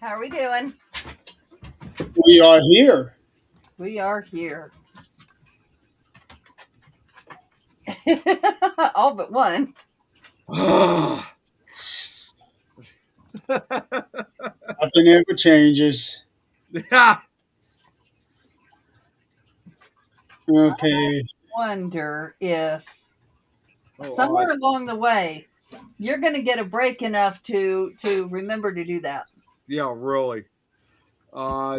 How are we doing? We are here. We are here. All but one. Nothing ever changes. Yeah. Okay. Wonder if Oh, somewhere along the way you're going to get a break enough to remember to do that. yeah, really.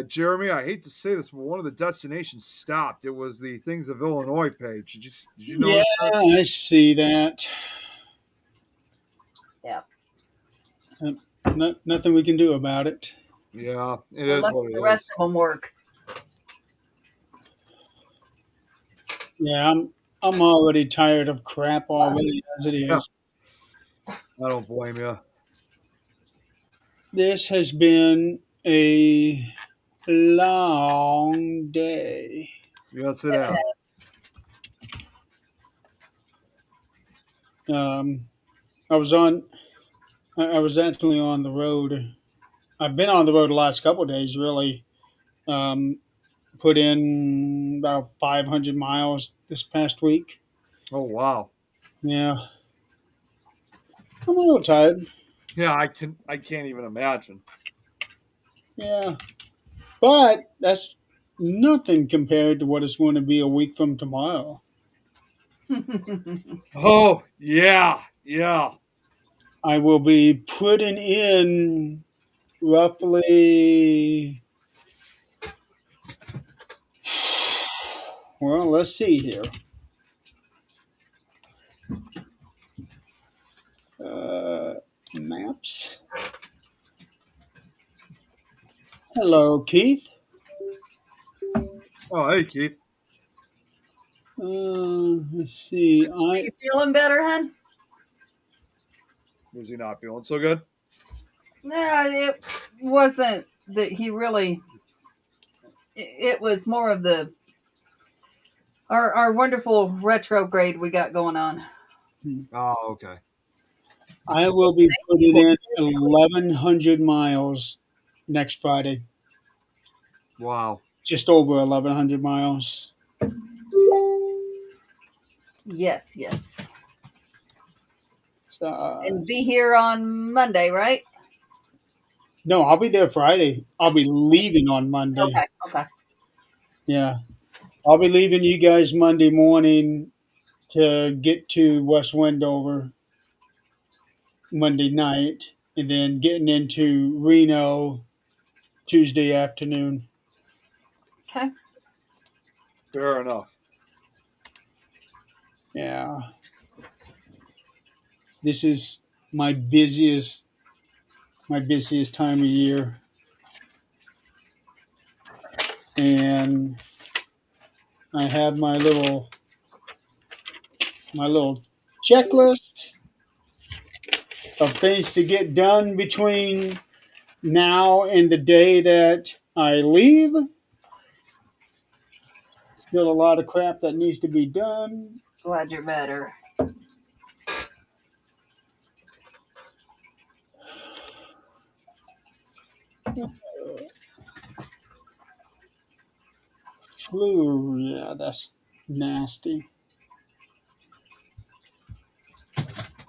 Jeremy, I hate to say this, but one of the destinations stopped. It was the Things of Illinois page. Did you Yeah, notice that? I see that. Yeah. Nothing we can do about it. Yeah, it We'll is let what it the rest is. of them work. Yeah, I'm already tired of crap already as it Yeah, is. I don't blame you. This has been a long day. Yes, it has. Um, I was on. I was actually on the road. I've been on the road the last couple of days. Really, um, put in about 500 miles this past week. Oh wow. Yeah, I'm a little tired. Yeah, I can't even imagine. Yeah, but that's nothing compared to what it's going to be a week from tomorrow. Oh yeah, yeah. I will be putting in roughly, well, let's see here. Uh, Maps. Hello, Keith. Oh hey Keith. Let's see. You feeling better, hun? Was he not feeling so good? No, it wasn't that he really. It was more of the our wonderful retrograde we got going on. Oh, okay. I will be putting in 1,100 miles next Friday. Wow. Just over 1,100 miles. Yes, yes. So, And be here on Monday, right? no, I'll be there Friday. I'll be leaving on Monday. Okay, okay. Yeah. I'll be leaving you guys Monday morning to get to West Wendover Monday night and then getting into Reno Tuesday afternoon. Okay. Fair enough. Yeah. This is my busiest time of year. And I have my little checklist of things to get done between now and the day that I leave. Still a lot of crap that needs to be done. Glad you're better. Flu, yeah, that's nasty.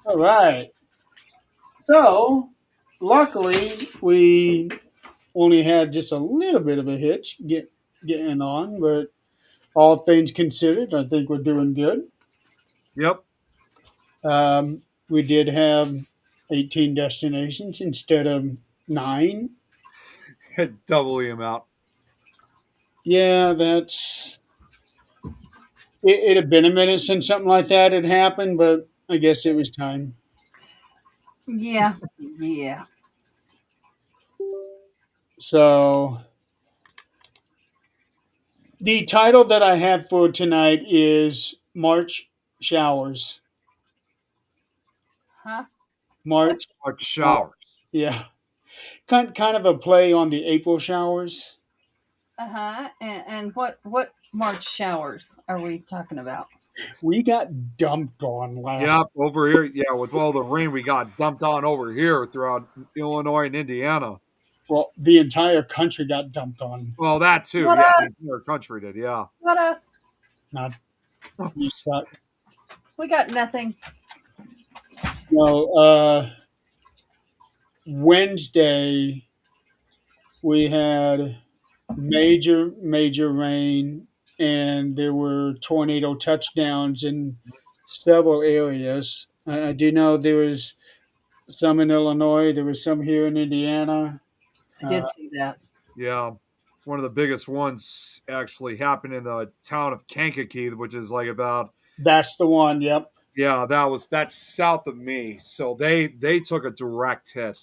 All right. So, luckily, we only had just a little bit of a hitch getting on, but all things considered, I think we're doing good. Yep. We did have 18 destinations instead of 9. Double the amount. Yeah, it had been a minute since something like that had happened, but I guess it was time. Yeah, yeah. So, the title that I have for tonight is March Showers. Huh? March, Much uh, showers. yeah, kind of a play on the April showers. Uh-huh. And what March showers are we talking about? We got dumped on last. Yep, over here. Yeah, with all the rain we got dumped on over here throughout Illinois and Indiana. Well, the entire country got dumped on. Well, that too. Not Yeah, the us. entire country did. Yeah. Not us. Not you suck. We got nothing. No, Wednesday we had major rain, and there were tornado touchdowns in several areas. I do know there was some in Illinois. There was some here in Indiana. I Uh, did see that. Yeah. One of the biggest ones actually happened in the town of Kankakee, which is like about that's the one. Yep. yeah, that's south of me. So they took a direct hit.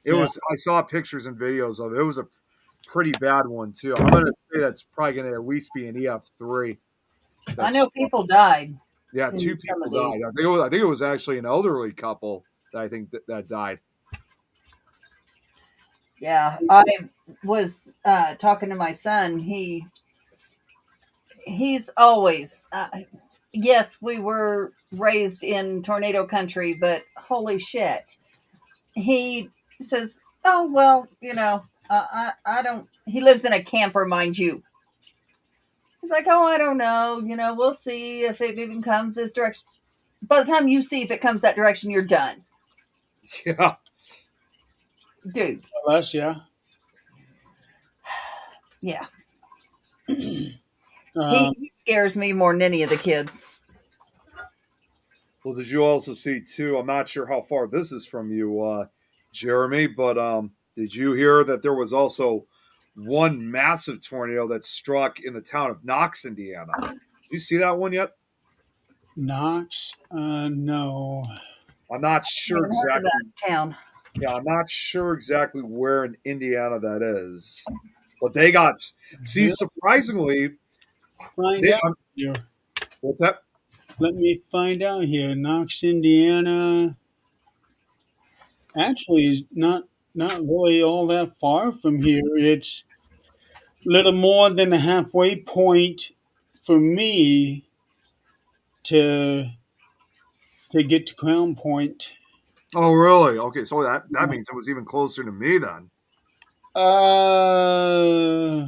It Yeah. was I saw pictures and videos of it. It was a pretty bad one too. I'm gonna say that's probably gonna at least be an EF3. I know people died Yeah, in two some people of died. these. I think it was actually an elderly couple that I think that died. Yeah, I was talking to my son. He's always yes, we were raised in tornado country, but holy shit, he says, "Oh well, I don't." He lives in a camper, mind you. He's like, "Oh, I don't know. We'll see if it even comes this direction." By the time you see if it comes that direction, you're done, Yeah. dude. Less, yeah. Yeah, Um, he scares me more than any of the kids. Well, did you also see too? I'm not sure how far this is from you, Jeremy, but did you hear that there was also one massive tornado that struck in the town of Knox, Indiana? Did you see that one yet? Knox, no. I'm not I sure haven't heard of exactly. that town. Yeah, I'm not sure exactly where in Indiana that is, but they got. See, surprisingly, Find they. out here. What's that? Let me find out here. Knox, Indiana. Actually, is not really all that far from here. It's little more than a halfway point for me to get to Crown Point. Oh, really? Okay, so that means it was even closer to me then. Uh,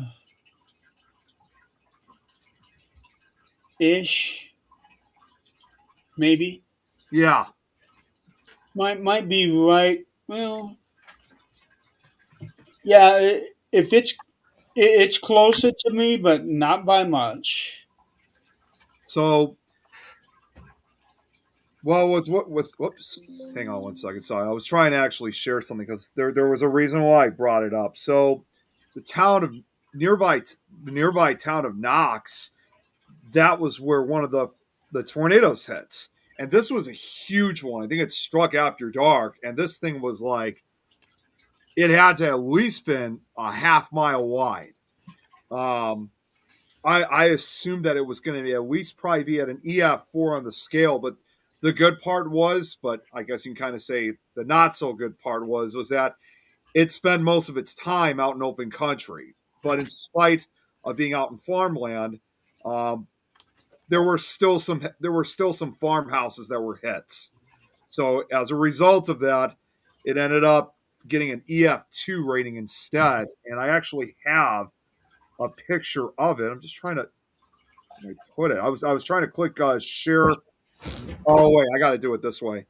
ish, maybe. Yeah. Might be right. Well, yeah. If it's closer to me, but not by much. So well, with whoops, hang on one second. Sorry, I was trying to actually share something because there was a reason why I brought it up. So, the town of nearby the nearby town of Knox, that was where one of the tornadoes hits, and this was a huge one. I think it struck after dark, and this thing was like it had to at least been a half mile wide. Um, I assumed that it was going to be at least probably be at an EF4 on the scale, but the good part was, but I guess you can kind of say the not so good part was that it spent most of its time out in open country. But in spite of being out in farmland, um, there were still some farmhouses that were hits. So as a result of that, it ended up getting an EF2 rating instead. And I actually have a picture of it. I'm just trying to put it. I was trying to click share. Oh wait, I got to do it this way.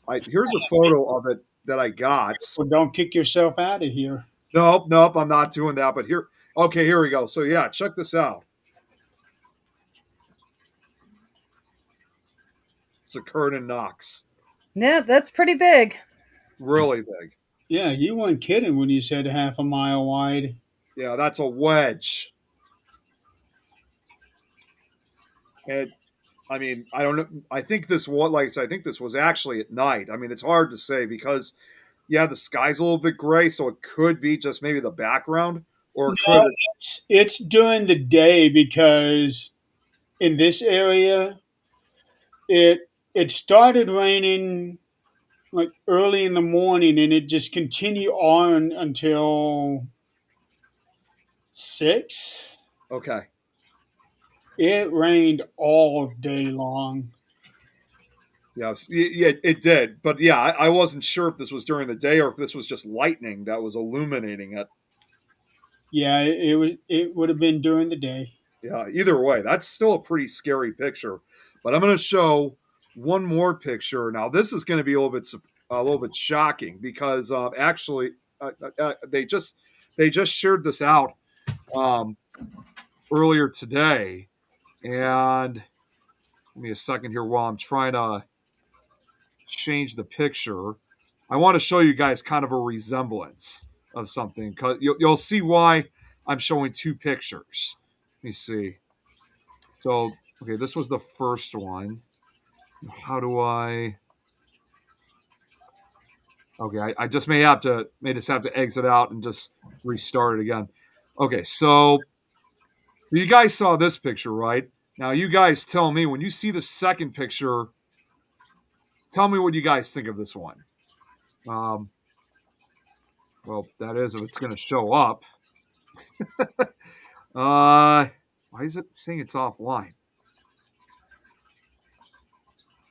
Here's a photo of it that I got. Well, don't kick yourself out of here. Nope, I'm not doing that. But here, okay, here we go. So yeah, check this out. It's occurred in Knox. Yeah, that's pretty big. Really big. Yeah, you weren't kidding when you said half a mile wide. Yeah, that's a wedge. And I mean, I don't know. I think this was like I said, I think this was actually at night. I mean, it's hard to say because yeah, the sky's a little bit gray, so it could be just maybe the background, or it could. No, it's during the day because in this area it started raining like early in the morning and it just continued on until 6. Okay. It rained all day long. Yes, yeah, it did. But yeah, I wasn't sure if this was during the day or if this was just lightning that was illuminating it. Yeah, it would have been during the day. Yeah, either way, that's still a pretty scary picture. But I'm going to show one more picture. Now, this is going to be a little bit shocking because actually they just shared this out um, earlier today, and give me a second here while I'm trying to change the picture. I want to show you guys kind of a resemblance of something because you'll see why I'm showing two pictures. Let me see. So, okay, this was the first one. How do I? Okay, I just may just have to exit out and just restart it again. Okay, so you guys saw this picture, right? Now you guys tell me when you see the second picture. Tell me what you guys think of this one. Um, well, that is if it's going to show up. Why is it saying it's offline?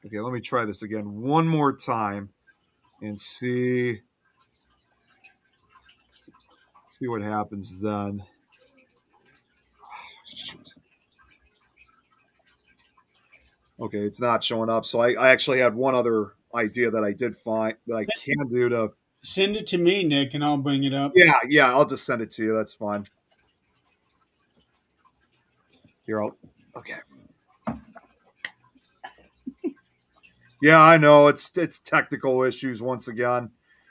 Okay, let me try this again one more time and see what happens then. Shoot. Okay, it's not showing up. So I actually had one other idea that I did find that I can do to. Send it to me, Nick, and I'll bring it up. Yeah, I'll just send it to you. That's fine. Here, okay. Yeah, I know it's technical issues once again.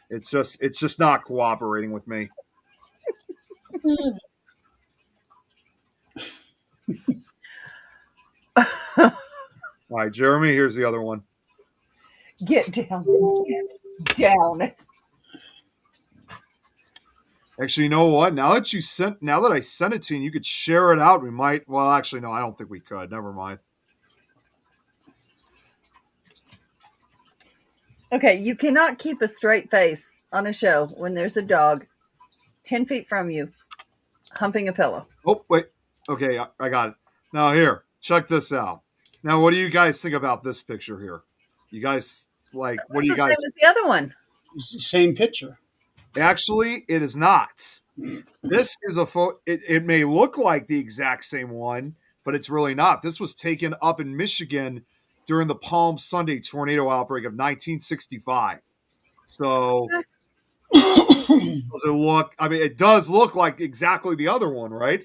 It's just not cooperating with me. All right, Jeremy, here's the other one. Get down. Get down. Actually, you know what? Now that I sent it to you, and you could share it out. We might. Well, actually, no, I don't think we could. Never mind. Okay, you cannot keep a straight face on a show when there's a dog 10 feet from you humping a pillow. Oh, wait. Okay, I got it. Now, here, check this out. Now, what do you guys think about this picture here? You guys, what do you It's the guys? same as the other one. It's the same picture. Actually, it is not. This is a photo. It may look like the exact same one, but it's really not. This was taken up in Michigan during the Palm Sunday tornado outbreak of 1965. So, does it look? I mean, it does look like exactly the other one, right?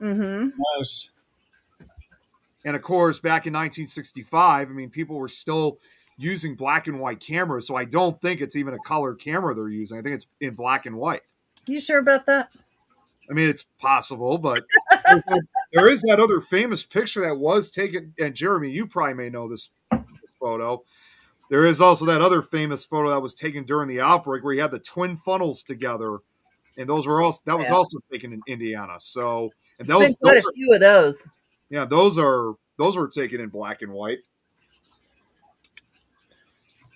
Mm-hmm. Yes. And of course, back in 1965, I mean, people were still using black and white cameras, so I don't think it's even a color camera they're using. I think it's in black and white. You sure about that? I mean, it's possible, but there is that other famous picture that was taken. And Jeremy, you probably may know this photo. There is also that other famous photo that was taken during the outbreak where you had the twin funnels together, and that was also taken in Indiana. So, and There's been quite a few of those. Yeah, those were taken in black and white.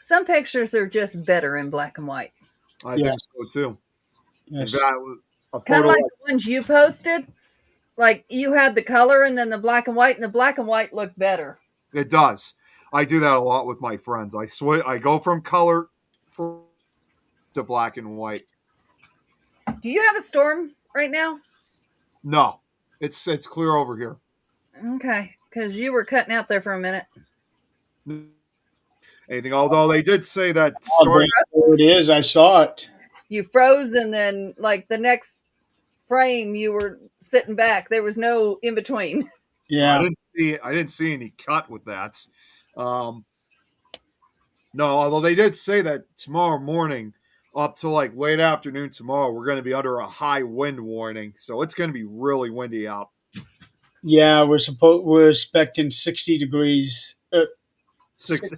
Some pictures are just better in black and white. I think so too. Yes. Kind of like the ones you posted. Like you had the color and then the black and white, and the black and white looked better. It does. I do that a lot with my friends. I go from color to black and white. Do you have a storm right now? No, it's clear over here. Okay, because you were cutting out there for a minute. Anything? Although they did say that. There it is. I saw it. You froze, and then like the next frame, you were sitting back. There was no in between. Yeah, I didn't see any cut with that. No, although they did say that tomorrow morning up to like late afternoon tomorrow, we're going to be under a high wind warning, so it's going to be really windy out. Yeah, we're expecting 60 degrees, 60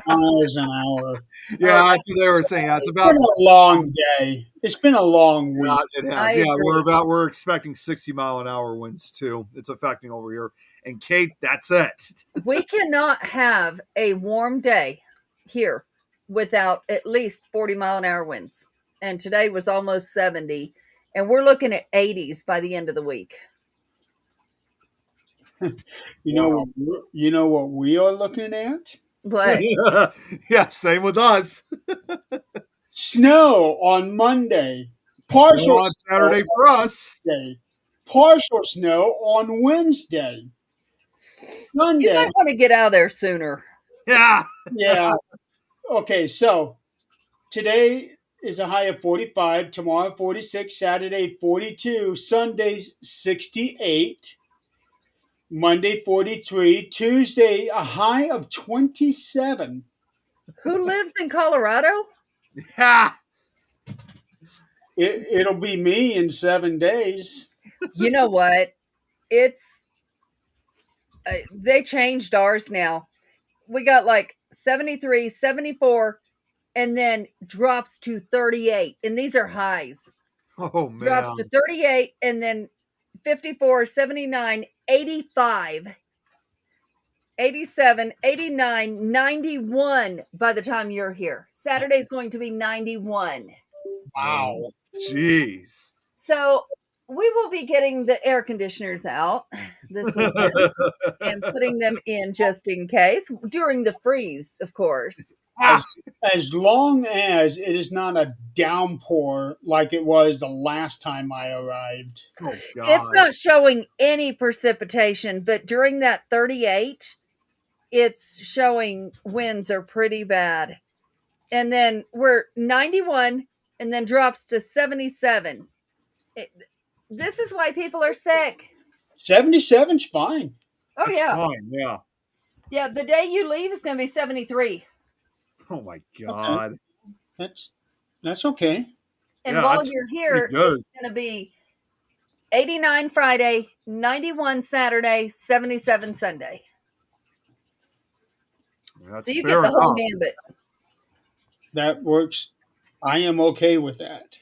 miles an hour. Yeah, that's what they were saying. It's been a long day. It's been a long week. It has. Yeah, we're expecting 60-mile-an-hour winds too. It's affecting over here. And Kate, that's it. We cannot have a warm day here without at least 40-mile-an-hour winds. And today was almost 70, and we're looking at 80s by the end of the week. You know what we are looking at? What? Yeah, same with us. Snow on Monday. Snow Partial on Saturday for us. Sunday. Partial snow on Wednesday. You Sunday. might want to get out of there sooner. Yeah. Yeah. Okay, so today is a high of 45, tomorrow 46, Saturday 42, Sunday 68, Monday 43, Tuesday a high of 27. Who lives in Colorado? Yeah. It'll be me in 7 days. You know what? It's they changed ours now. We got like 73, 74, and then drops to 38. And these are highs. Oh Drops to man. 38 and then 54, 79, 85, 87, 89, 91 by the time you're here. Saturday's going to be 91. Wow. Jeez. So we will be getting the air conditioners out this weekend and putting them in just in case during the freeze, of course. As long as it is not a downpour like it was the last time I arrived. Oh God. It's not showing any precipitation, but during that 38, it's showing winds are pretty bad. And then we're 91 and then drops to 77. This is why people are sick. 77's fine. Oh, That's yeah. fine. Yeah. Yeah, the day you leave is going to be 73. Oh my God. That's okay. And Yeah, while that's you're here, pretty good. it's going to be 89 Friday, 91 Saturday, 77 Sunday. That's So you fair get the whole enough. gambit. That works. I am okay with that.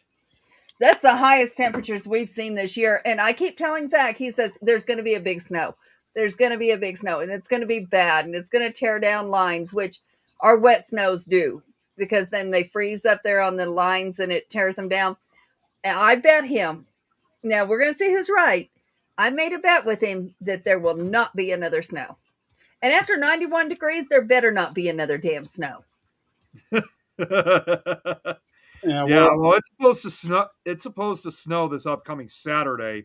That's the highest temperatures we've seen this year. And I keep telling Zach, he says, there's going to be a big snow. There's going to be a big snow, and it's going to be bad, and it's going to tear down lines, which our wet snows do, because then they freeze up there on the lines and it tears them down. And I bet him, now we're going to see who's right. I made a bet with him that there will not be another snow. And after 91 degrees, there better not be another damn snow. Yeah, Yeah, well, it's supposed to snow. It's supposed to snow this upcoming Saturday,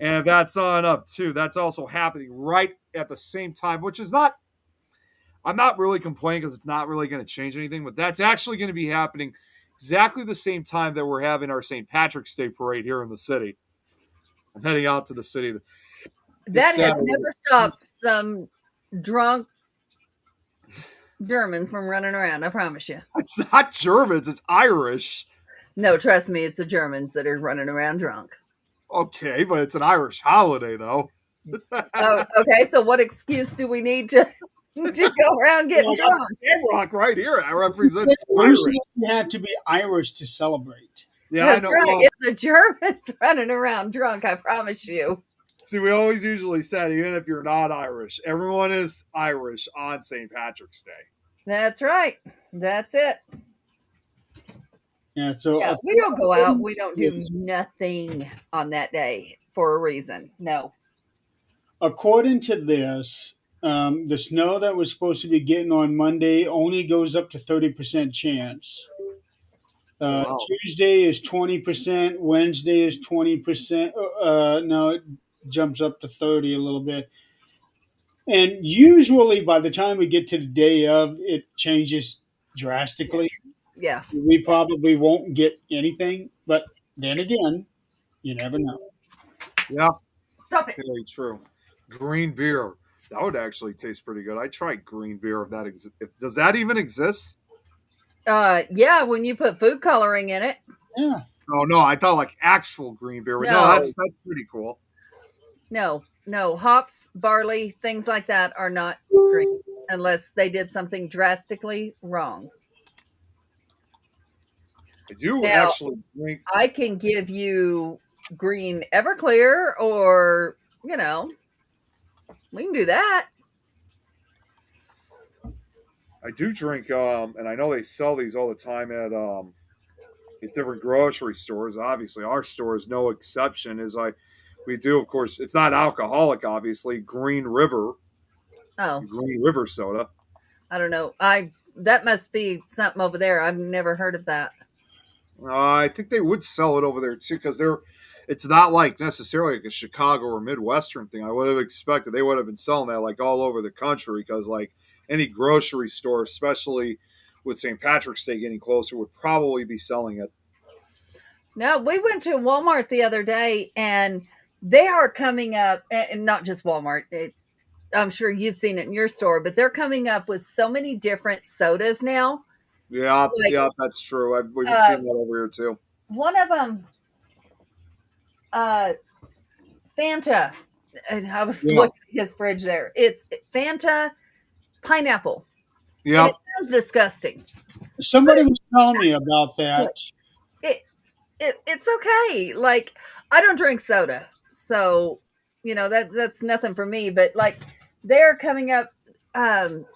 and if that's not enough, too, that's also happening right at the same time, which is not. I'm not really complaining because it's not really going to change anything, but that's actually going to be happening exactly the same time that we're having our St. Patrick's Day parade here in the city. I'm heading out to the city. That has Saturday. never stopped some drunk Germans from running around, I promise you. It's not Germans, it's Irish. No, trust me, it's the Germans that are running around drunk. Okay, but it's an Irish holiday, though. Oh, okay. So what excuse do we need to go around getting drunk? Rock right here. I represent Who said Irish. you have to be Irish to celebrate? Yeah, That's I know. right. Well, It's the Germans running around drunk, I promise you. see, we always usually said, even if you're not Irish, everyone is Irish on St. Patrick's Day. That's right. That's it. Yeah, so Yeah, we don't go out. We don't do nothing on that day for a reason. No. according to this, the snow that we're supposed to be getting on Monday only goes up to 30% chance. Wow. Tuesday is 20%. Wednesday is 20%. No, it jumps up to 30 a little bit. And usually by the time we get to the day of, it changes drastically. Yeah. We probably won't get anything, but then again, you never know. Yeah, Stop it. very true. Green beer. That would actually taste pretty good. I tried green beer if that does that even exist? Yeah, when you put food coloring in it. Yeah. Oh no, I thought like actual green beer. But no, No. that's pretty cool. No. Hops, barley, things like that are not green unless they did something drastically wrong. I do Now- actually drink. I can give you green Everclear or, we can do that. I do drink, and I know they sell these all the time at different grocery stores. Obviously, our store is no exception. We do, of course, it's not alcoholic. Obviously, Green River Oh, soda. I don't know. That must be something over there. I've never heard of that. I think they would sell it over there too because it's not like necessarily like a Chicago or Midwestern thing. I would have expected they would have been selling that like all over the country because like any grocery store, especially with St. Patrick's Day getting closer, would probably be selling it. No, we went to Walmart the other day, and they are coming up, and not just Walmart. I'm sure you've seen it in your store, but they're coming up with so many different sodas now. Yeah, Like, yeah, that's true. We've been uh, seeing that over here too. one of them, uh, Fanta, and I was Yeah. looking at his fridge there. It's Fanta pineapple, and Yeah, it sounds disgusting. Somebody was telling me about that. It's okay. Like, I don't drink soda, so that's nothing for me. But like, they're coming up.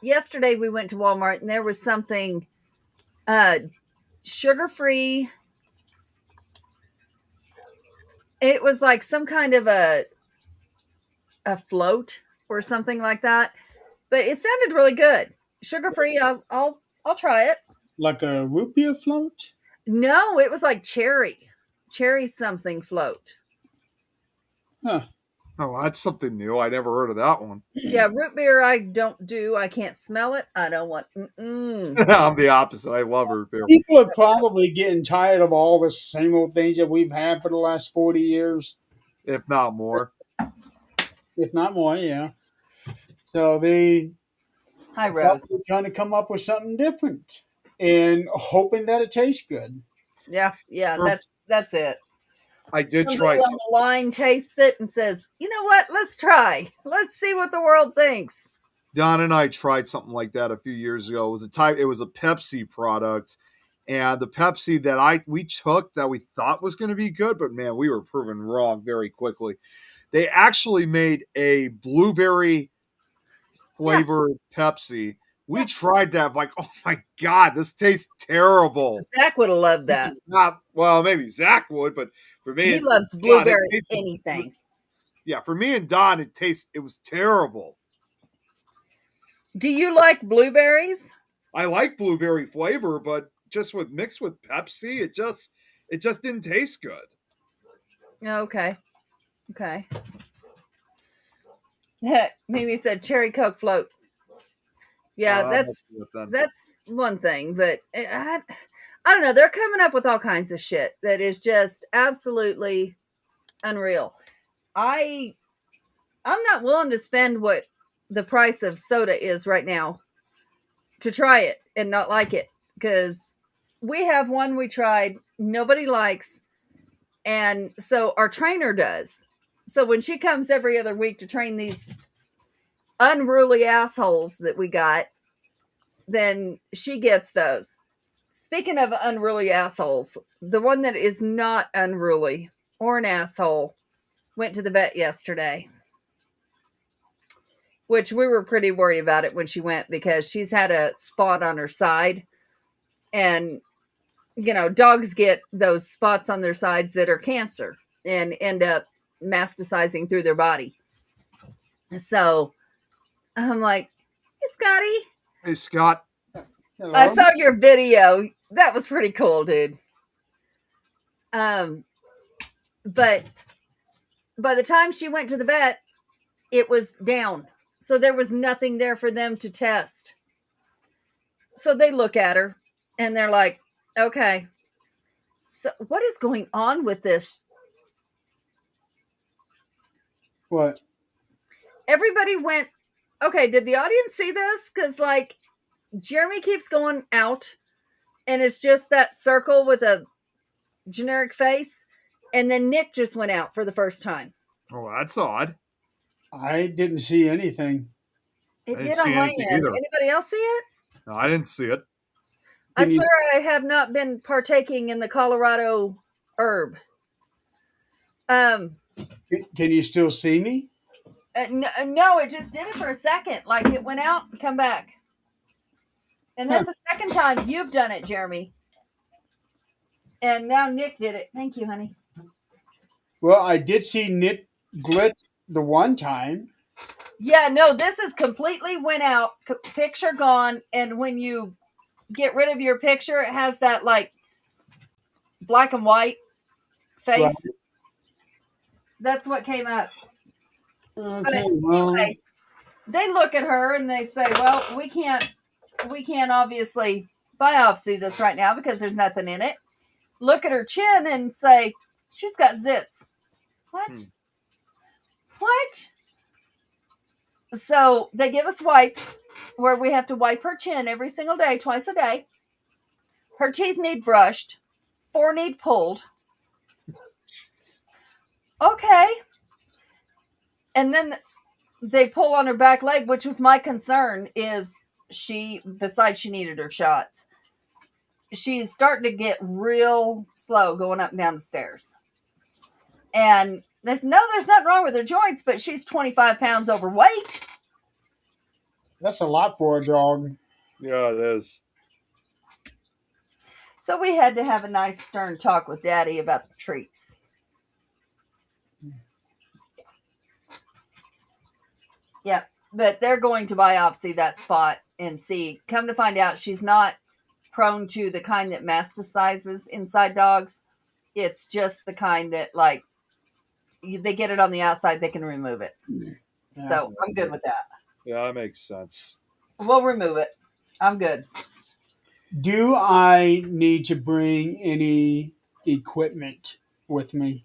Yesterday we went to Walmart and there was something sugar free. It was like some kind of a float or something like that, but it sounded really good. Sugar free. I'll try it. Like a root beer float? No, it was like cherry something float. Huh. oh, that's something new. I never heard of that one. Yeah, root beer I don't do. I can't smell it. I don't want. Mm-mm. I'm the opposite. I love root beer. People are probably getting tired of all the same old things that we've had for the last 40 years, If not more. if not more, yeah. So they Hi, Rose. probably trying to come up with something different and hoping that it tastes good. Yeah, Sure. that's it. I did Somebody try on some. the line tastes it and says, "You know what? Let's try. Let's see what the world thinks." Don and I tried something like that a few years ago. It was a Pepsi product, and the Pepsi that we took that we thought was going to be good, but man, we were proven wrong very quickly. They actually made a blueberry Yeah, flavored Pepsi. We yeah. tried that, like, oh my god, this tastes terrible. Zach would have loved This that. is not well, maybe Zach would, but for me, He loves Don, it blueberry tasted. anything. Yeah, for me and Don, it was terrible. Do you like blueberries? I like blueberry flavor, but just with mixed with Pepsi, it just didn't taste good. Okay. Okay. Mimi said cherry Coke float. Yeah, Let's see what then. that's one thing, but I don't know. They're coming up with all kinds of shit that is just absolutely unreal. I'm not willing to spend what the price of soda is right now to try it and not like it, because we have one we tried, nobody likes, and so our trainer does. So when she comes every other week to train these unruly assholes that we got, then she gets those. Speaking of unruly assholes, the one that is not unruly or an asshole went to the vet yesterday, which we were pretty worried about it when she went because she's had a spot on her side. And, dogs get those spots on their sides that are cancer and end up metastasizing through their body. So I'm like, hey, Scotty, Hey, Scott. Hello? I saw your video. That was pretty cool, dude. But by the time she went to the vet, it was down. So there was nothing there for them to test. So they look at her and they're like, okay, so what is going on with this? What? Everybody went, okay, did the audience see this? Because, like, Jeremy keeps going out and it's just that circle with a generic face. And then Nick just went out for the first time. Oh, that's odd. I didn't see anything. It I didn't did see on my anything end. either. Anybody else see it? No, I didn't see it. I Can you- swear I have not been partaking in the Colorado herb. Can you still see me? No, it just did it for a second. Like, it went out and come back. And that's the second time you've done it, Jeremy. And now Nick did it. Thank you, honey. Well, I did see Nick Glit the one time. Yeah, no, this is completely went out, picture gone, and when you get rid of your picture, it has that like black and white face. Right. That's what came up. Okay. But Well, anyway, they look at her and they say, "Well, we can't obviously biopsy this right now because there's nothing in it." Look at her chin and say, "She's got zits." What? What? So they give us wipes where we have to wipe her chin every single day, twice a day. Her teeth need brushed, 4 need pulled. Okay. And then they pull on her back leg, which was my concern, is besides she needed her shots, she's starting to get real slow going up and down the stairs. And there's nothing wrong with her joints, but she's 25 pounds overweight. that's a lot for a dog. Yeah, it is. So we had to have a nice stern talk with Daddy about the treats. Yeah, but they're going to biopsy that spot and see. Come to find out, she's not prone to the kind that metastasizes inside dogs. It's just the kind that, like, they get it on the outside, they can remove it. Yeah. So I'm good with that. Yeah, that makes sense. We'll remove it. I'm good. Do I need to bring any equipment with me?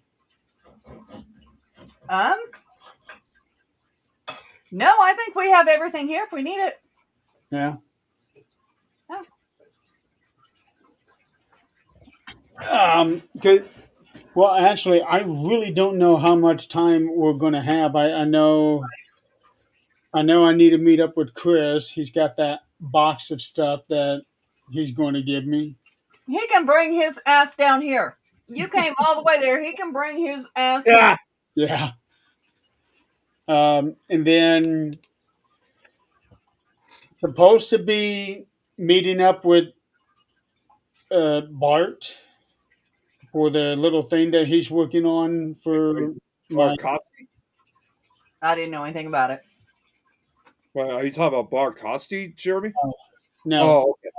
No, I think we have everything here if we need it. Yeah. Oh. Good. Well, actually, I really don't know how much time we're going to have. I know I need to meet up with Chris. He's got that box of stuff that he's going to give me. He can bring his ass down here. You came all the way there. He can bring his ass. Yeah. Yeah. And then supposed to be meeting up with Bart for the little thing that he's working on for my. Bart Costi? I didn't know anything about it. Well, are you talking about Bart Costi, Jeremy? No, Oh, okay.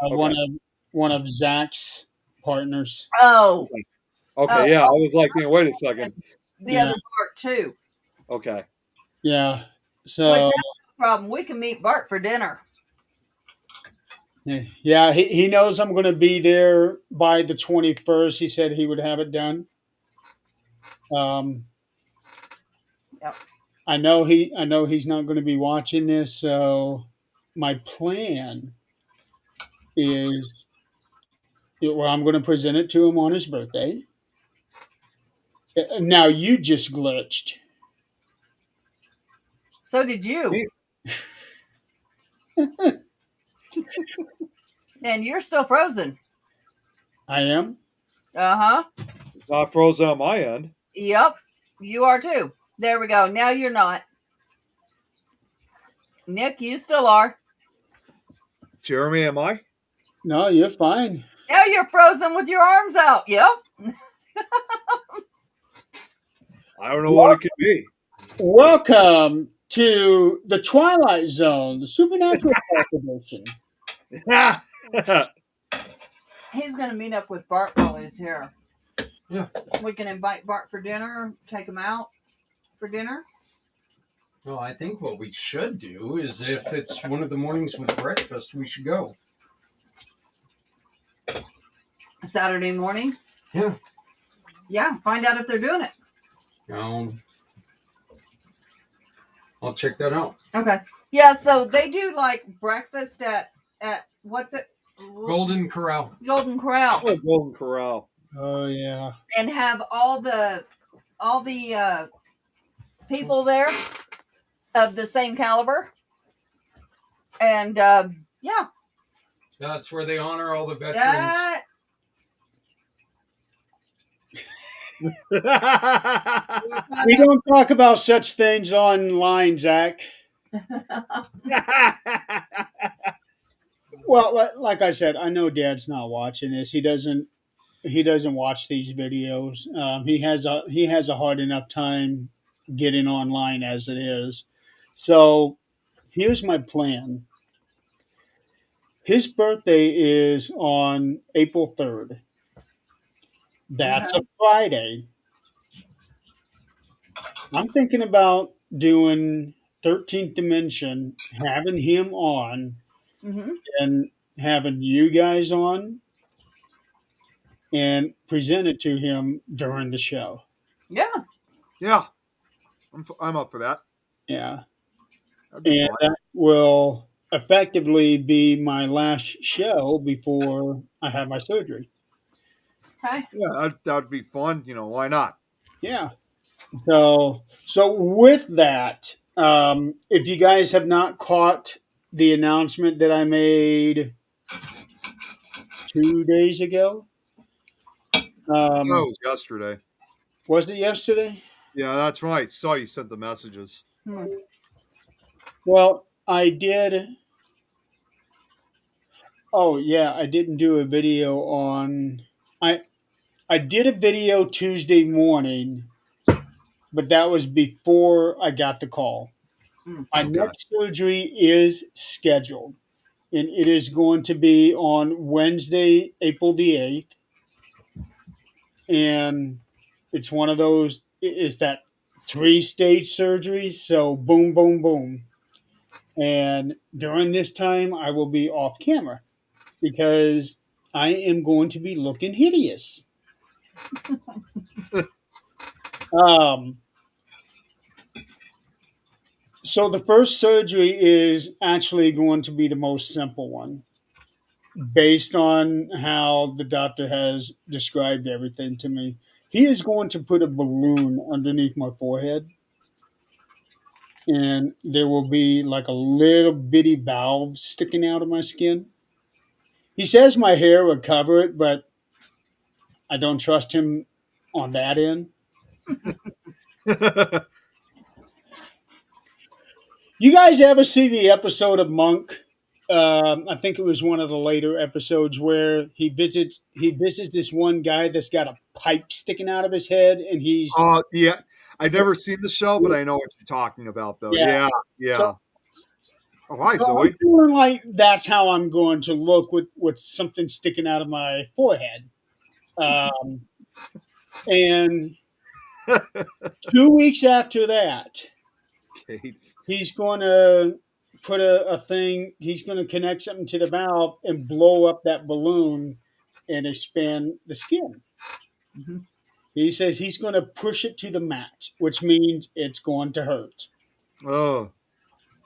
one of Zach's partners. Oh, Okay, Oh. yeah. I was like, wait a second. the Yeah. other Bart too. Okay. Yeah. Which So that's no problem. We can meet Bart for dinner. yeah, he knows I'm going to be there by the 21st. He said he would have it done. Yep. I know he's not going to be watching this, so my plan is, well, I'm going to present it to him on his birthday. Now you just glitched. So did you. And you're still frozen. I am. Uh-huh. Not frozen on my end. Yep. You are too. There we go. Now you're not. Nick, you still are. Jeremy, am I? No, you're fine. Now you're frozen with your arms out. Yep. I don't know what it could be. Welcome to the Twilight Zone, the Supernatural Park Edition. He's going to meet up with Bart while he's here. Yeah. We can invite Bart for dinner, take him out for dinner. Well, I think what we should do is if it's one of the mornings with breakfast, we should go. Saturday morning. Yeah. Yeah, find out if they're doing it. I'll check that out. Okay. Yeah, so they do like breakfast at what's it? Golden Corral. Golden Corral. Oh, Golden Corral. Oh yeah. And have all the people there of the same caliber. And yeah. That's where they honor all the veterans. We don't talk about such things online, Zach. Well, like I said, I know Dad's not watching this. He doesn't watch these videos. He has a hard enough time getting online as it is. So here's my plan. His birthday is on April 3rd. That's a Friday. I'm thinking about doing 13th Dimension, having him on, Mm-hmm. and having you guys on and present it to him during the show. Yeah. Yeah, I'm up for that. Yeah. That'd be And fun. that will effectively be my last show before I have my surgery. Okay. Yeah, that'd be fun. Why not? Yeah. So with that, if you guys have not caught the announcement that I made 2 days ago, That um, was yesterday. was it yesterday? Yeah, that's right. Saw you sent the messages. Hmm. Well, I did. Oh yeah, I didn't do a video on. I did a video Tuesday morning, but that was before I got the call. Mm. My Okay. next surgery is scheduled, and it is going to be on Wednesday, April the 8th. And it's one of those, is that 3-stage surgery. So, boom, boom, boom. And during this time, I will be off camera because I am going to be looking hideous. Um, so, the first surgery is actually going to be the most simple one, based on how the doctor has described everything to me. He is going to put a balloon underneath my forehead, and there will be like a little bitty valve sticking out of my skin. He says my hair would cover it, but I don't trust him on that end. You guys ever see the episode of Monk? I think it was one of the later episodes where he visits this one guy that's got a pipe sticking out of his head, and he's Yeah. I've never seen the show, but I know what you're talking about, though. yeah. Yeah, So, yeah. Oh, hi, so I'm Zoe. feeling like that's how I'm going to look with something sticking out of my forehead. And 2 weeks after that, Kate. he's going to put a thing, he's going to connect something to the valve and blow up that balloon and expand the skin. Mm-hmm. He says he's going to push it to the max, which means it's going to hurt. Oh,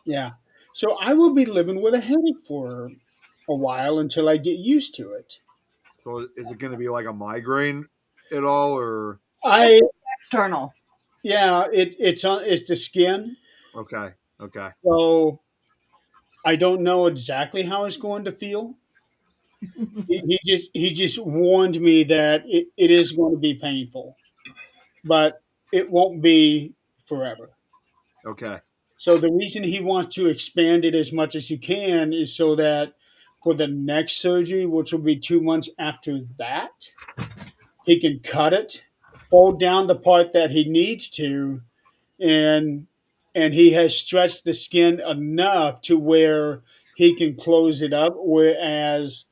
Yeah. So I will be living with a headache for a while until I get used to it. so is it going to be like a migraine at all, or I External. Yeah, it's the skin. okay, okay, So I don't know exactly how it's going to feel. He just warned me that it is going to be painful, but it won't be forever. okay, So the reason he wants to expand it as much as he can is so that for the next surgery, which will be 2 months after that, he can cut it, fold down the part that he needs to, and he has stretched the skin enough to where he can close it up. Whereas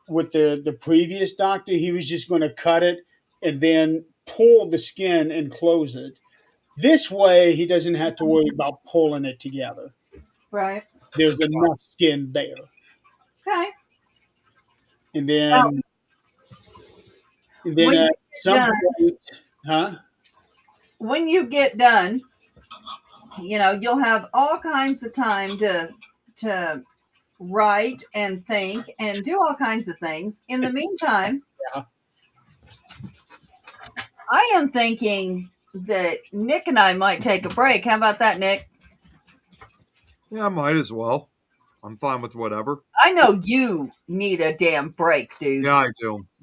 with the previous doctor, he was just going to cut it and then pull the skin and close it. This way, he doesn't have to worry about pulling it together. Right. There's enough skin there. Okay. And Now, then when you at get some done, point, huh? when you get done, you'll have all kinds of time to write and think and do all kinds of things. In the meantime, Yeah. I am thinking that Nick and I might take a break. How about that, Nick? yeah, I might as well. I'm fine with whatever. I know you need a damn break, dude. Yeah,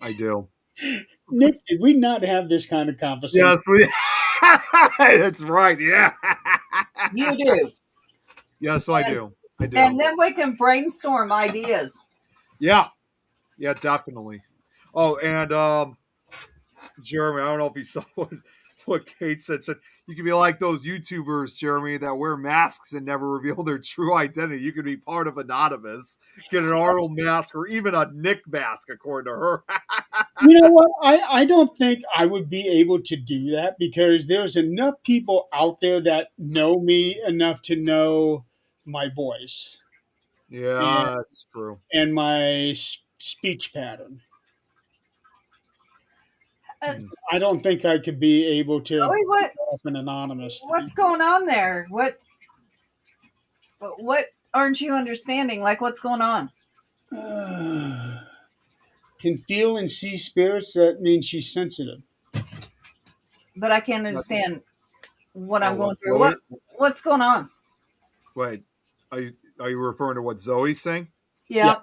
I do. Nick, did we not have this kind of conversation? Yes, we. That's right. Yeah. You do. Yes, I do. I do. And then we can brainstorm ideas. Yeah, yeah, definitely. Oh, and Jeremy, I don't know if you saw what what Kate said, you can be like those YouTubers, Jeremy, that wear masks and never reveal their true identity. You can be part of Anonymous, get an Arnold mask, or even a Nick mask, according to her. You know what? I don't think I would be able to do that because there's enough people out there that know me enough to know my voice Yeah, that's true. and my speech pattern. I don't think I could be able to Joey, up an anonymous thing. what's going on there? What aren't you understanding? Like, what's going on? Can feel and see spirits. That means she's sensitive. But I can't understand what I'm Oh, going what, through. Zoe? What's going on? Wait, are you referring to what Zoe's saying? Yeah.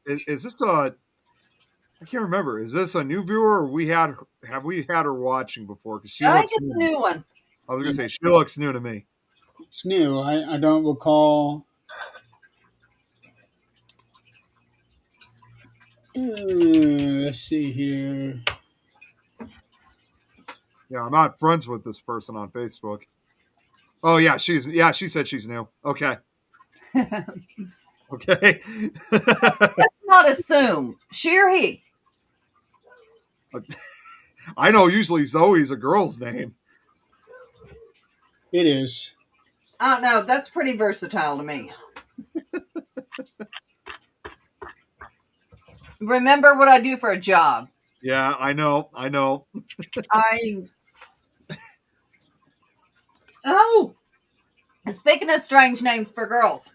Is this a? I can't remember. Is this a new viewer, or have we had her watching before? Because she I looks think it's a new one. I was gonna say she looks new to me. It's new. I don't recall. Let's see here. Yeah, I'm not friends with this person on Facebook. Oh yeah, she said she's new. Okay. Okay. Let's not assume. She or he. I know usually Zoe's a girl's name. It is. I don't know. That's pretty versatile to me. Remember what I do for a job. Yeah, I know. Oh, speaking of strange names for girls,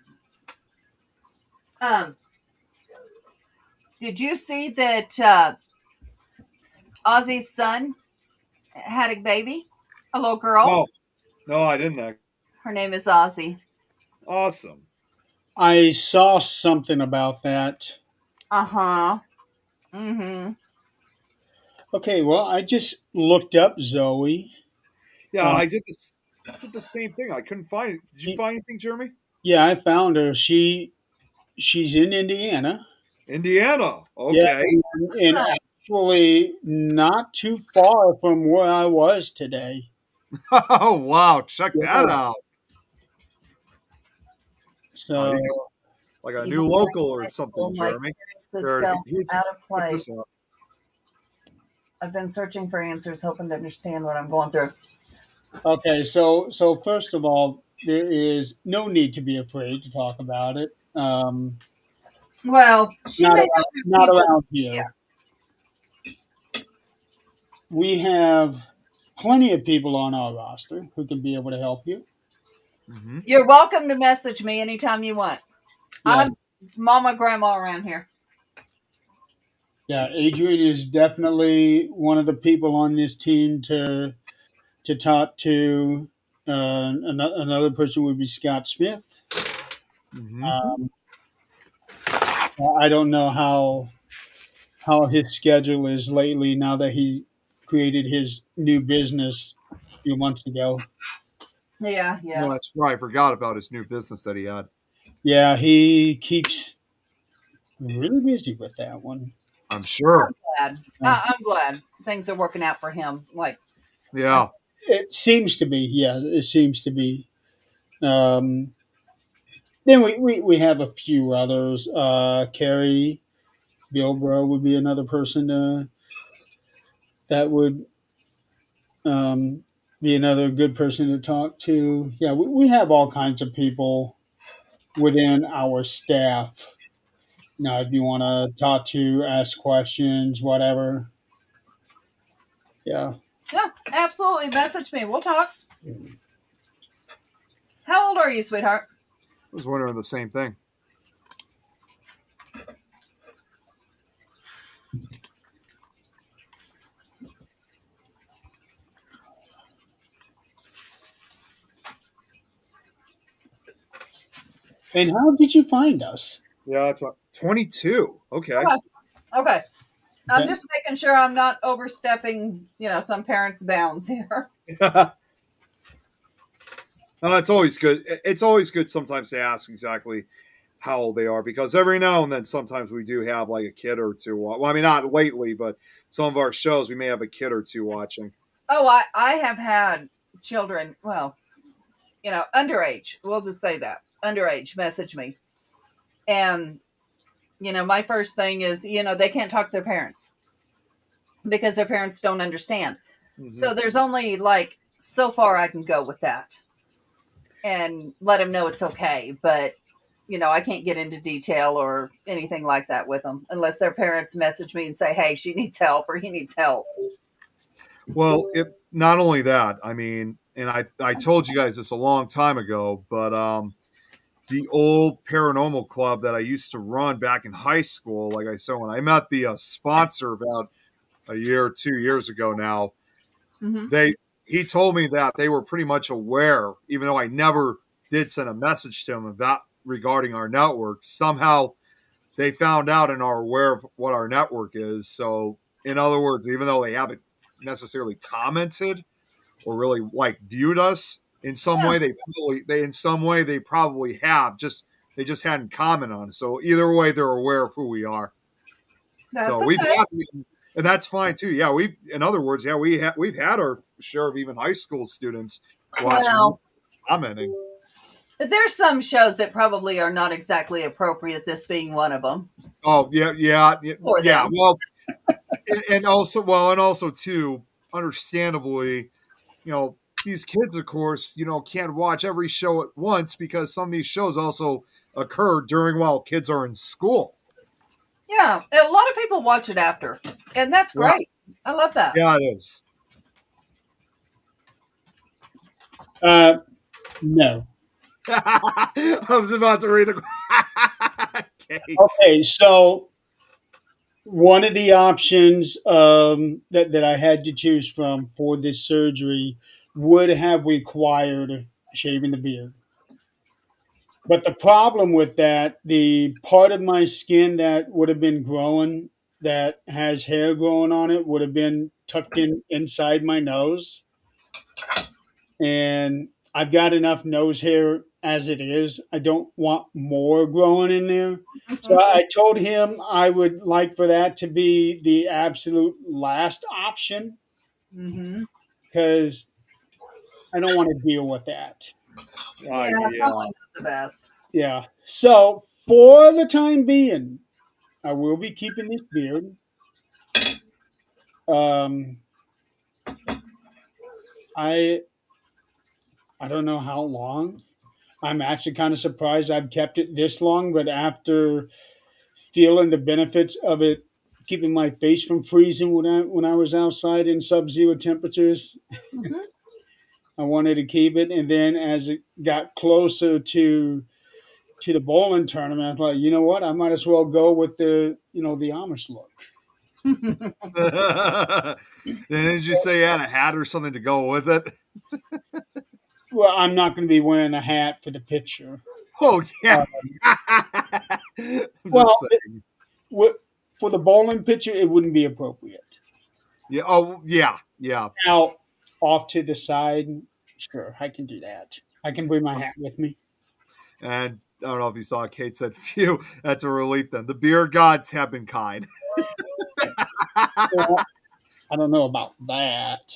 did you see that Ozzy's son had a baby, a little girl? No, I didn't. Her name is Ozzy. Awesome. I saw something about that. Uh-huh. Mm-hmm. Okay, well, I just looked up Zoe. Yeah, I did the same thing. I couldn't find it. Did you find anything, Jeremy? Yeah, I found her. She's in Indiana. Indiana. Okay. Yeah, and actually not too far from where I was today. Oh wow! Check that out. So, like a new local or something, Jeremy. He's out of place. I've been searching for answers, hoping to understand what I'm going through. okay, so first of all, there is no need to be afraid to talk about it. Well, she Not may not people- around here. We have plenty of people on our roster who can be able to help you. Mm-hmm. You're welcome to message me anytime you want. Yeah. I'm mama, grandma around here. Yeah, Adrian is definitely one of the people on this team to talk to. Another person would be Scott Smith. Mm-hmm. I don't know how his schedule is lately now that he created his new business a few months ago. Yeah. No, that's right. I forgot about his new business that he had. Yeah, he keeps really busy with that one. I'm sure. I'm glad things are working out for him. Like, Yeah. It seems to be. Yeah, it seems to be. Then we have a few others. Carrie Bilbro would be another person that would be another good person to talk to. Yeah, we have all kinds of people within our staff. Now, if you want to talk to, ask questions, whatever. Yeah. yeah, absolutely. Message me. We'll talk. How old are you, sweetheart? I was wondering the same thing. And how did you find us? Yeah, that's what. 22. Okay. Okay. I'm Okay. just making sure I'm not overstepping, some parents' bounds here. It's always good. It's always good sometimes to ask exactly how old they are, because every now and then sometimes we do have like a kid or two. Well, I mean, not lately, but some of our shows we may have a kid or two watching. Oh, I have had children, well, underage. We'll just say that. Underage message me. And, my first thing is, they can't talk to their parents because their parents don't understand. Mhm. So there's only like so far I can go with that and let them know it's okay. But, I can't get into detail or anything like that with them unless their parents message me and say, hey, she needs help or he needs help. Well, not only that, I mean, and I told you guys this a long time ago, but the old paranormal club that I used to run back in high school, like I said, when I met the sponsor about a year or 2 years ago now, Mm-hmm. he told me that they were pretty much aware, even though I never did send a message to him about regarding our network. Somehow they found out and are aware of what our network is. So, in other words, even though they haven't necessarily commented or really like viewed us in some way, they probably have. They just hadn't commented on it. So either way, they're aware of who we are. That's So okay. and that's fine too. Yeah, in other words, yeah, we've had our share of even high school students watching, Well, commenting. there's some shows that probably are not exactly appropriate, this being one of them. Oh yeah. For them. Well, and also too, understandably, these kids, of course, can't watch every show at once because some of these shows also occur during while kids are in school. Yeah, a lot of people watch it after, and that's Yeah. great. I love that. Yeah, it is. No. I was about to read the case. Okay, so one of the options that I had to choose from for this surgery would have required shaving the beard. But the problem with that, the part of my skin that would have been growing, that has hair growing on it, would have been tucked in inside my nose. And I've got enough nose hair as it is. I don't want more growing in there. So I told him I would like for that to be the absolute last option Mm-hmm. because I don't want to deal with that. Yeah, Yeah. probably not the best. Yeah. So for the time being, I will be keeping this beard. Um, I I don't know how long. I'm actually kind of surprised I've kept it this long, but after feeling the benefits of it keeping my face from freezing when I was outside in sub-zero temperatures, Mm-hmm. I wanted to keep it. And then as it got closer to the bowling tournament, I thought, you know what, I might as well go with the Amish look. Then did you say you had a hat or something to go with it? Well, I'm not going to be wearing a hat for the picture. Oh yeah. I'm Well, just saying. for the bowling picture, it wouldn't be appropriate. Yeah. Oh yeah. Yeah. Out off to the side, sure, I can do that. I can bring my hat with me. And I don't know if you saw Kate said, phew, that's a relief then. The beer gods have been kind. Well, I don't know about that.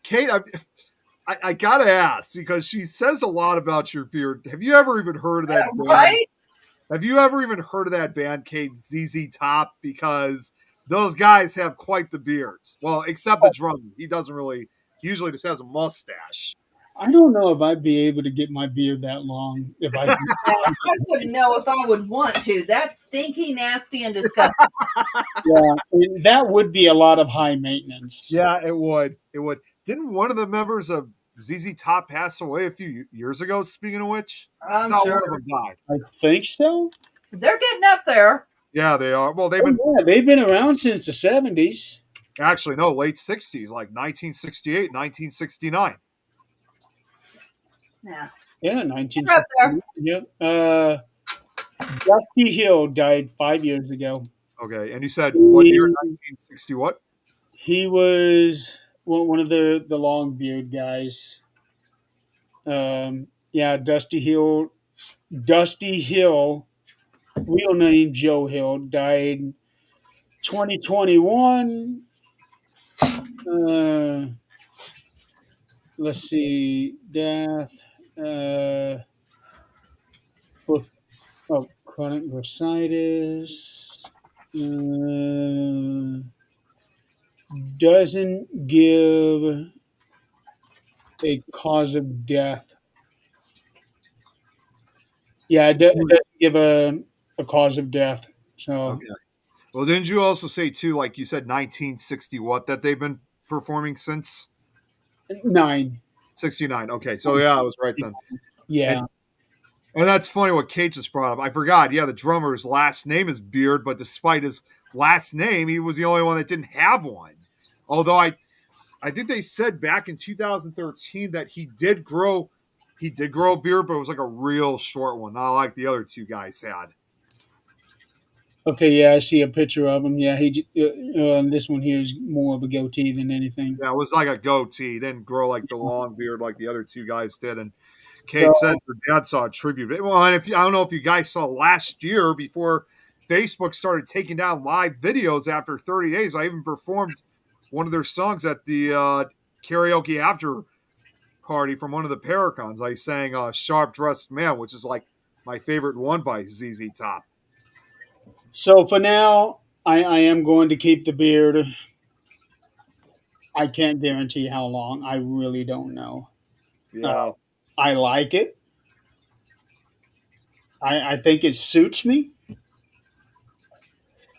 Kate, I gotta ask, because she says a lot about your beard. Have you ever even heard of that band? Right? Have you ever even heard of that band, Kate, ZZ Top? Because those guys have quite the beards. Well, except the drummer. He doesn't really, he usually just has a mustache. I don't know if I'd be able to get my beard that long if I. Yeah, I wouldn't know if I would want to. That's stinky, nasty, and disgusting. Yeah, and that would be a lot of high maintenance. Yeah, it would. It would. Didn't one of the members of ZZ Top pass away a few years ago, speaking of which? I'm No, sure one of them died. I think so. they're getting up there. Yeah, they are. Well, they've Oh, been, yeah, they've been around since the 70s. actually, no, late 60s, like 1968, 1969. Yeah, Yeah, they're 19. up there. Yep. Dusty Hill died 5 years ago. Okay, and you said what year? He, 1960 what? he was one of the long beard guys. Yeah, Dusty Hill Dusty Hill, real name Joe Hill, died 2021. Uh, let's see, death for chronic bursitis. Doesn't give a cause of death. Yeah, it doesn't give a cause of death. So Okay. Well, didn't you also say too, like you said, 1960 what that they've been performing since 9. 69? Okay, so yeah, I was right then. Yeah. And that's funny what Kate just brought up. I forgot. Yeah, the drummer's last name is Beard, but despite his last name, he was the only one that didn't have one. Although I think they said back in 2013 that he did grow a beard, but it was like a real short one, not like the other two guys had. Okay, yeah, I see a picture of him. Yeah, this one here is more of a goatee than anything. Yeah, it was like a goatee. He didn't grow like the long beard like the other two guys did. And So, Kate said her dad saw a tribute. Well, and I don't know if you guys saw last year before Facebook started taking down live videos after 30 days, I even performed one of their songs at the karaoke after party from one of the Paracons. I sang Sharp Dressed Man, which is like my favorite one by ZZ Top. so for now, I am going to keep the beard. I can't guarantee how long. I really don't know. Yeah. I like it. I think it suits me.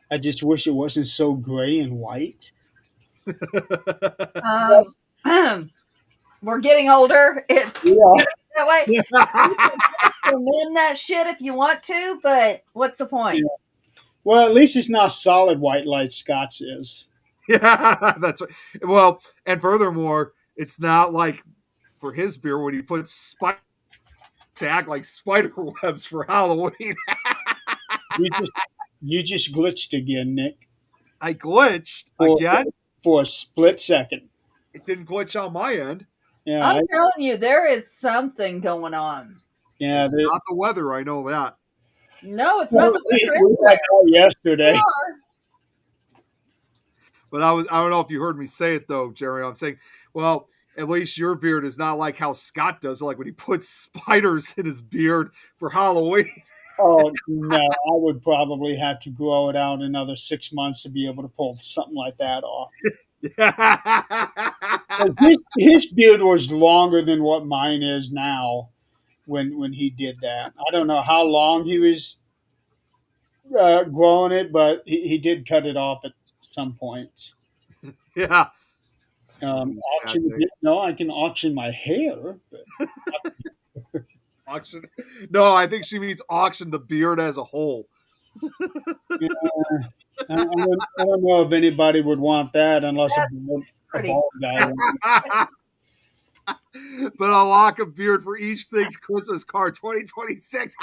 I just wish it wasn't so gray and white. We're getting older. It's Yeah. that way. You can amend that shit if you want to, but what's the point? Yeah. Well, at least it's not solid white like Scott's is. Yeah, that's well, and furthermore, it's not like for his beer when he puts to act like spider webs for Halloween. You just glitched again, Nick, I glitched for, again. for a split second. It didn't glitch on my end. Yeah, I'm telling you, there is something going on. yeah. It's not the weather. I know that. No, it's not the We got out yesterday. But I don't know if you heard me say it though, Jerry. I'm saying, well, at least your beard is not like how Scott does, like when he puts spiders in his beard for Halloween. Oh no, I would probably have to grow it out another 6 months to be able to pull something like that off. His beard was longer than what mine is now. When he did that, I don't know how long he was growing it, but he did cut it off at some point. Yeah. Auction? No, I can auction my hair. But Auction? No, I think she means auction the beard as a whole. yeah, I don't know if anybody would want that unless a bald guy. But a lock of beard for each thing's Christmas card 2026.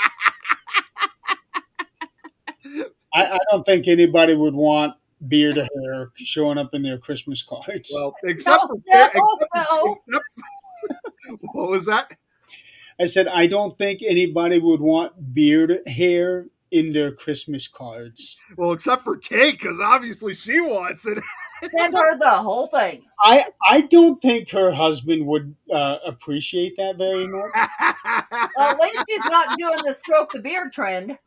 I don't think anybody would want beard or hair showing up in their Christmas cards. Well, No, except what was that? I said I don't think anybody would want beard hair in their Christmas cards. Well, except for Kate, because obviously she wants it. Send her the whole thing. I don't think her husband would appreciate that very much. Well, at least she's not doing the stroke the beard trend.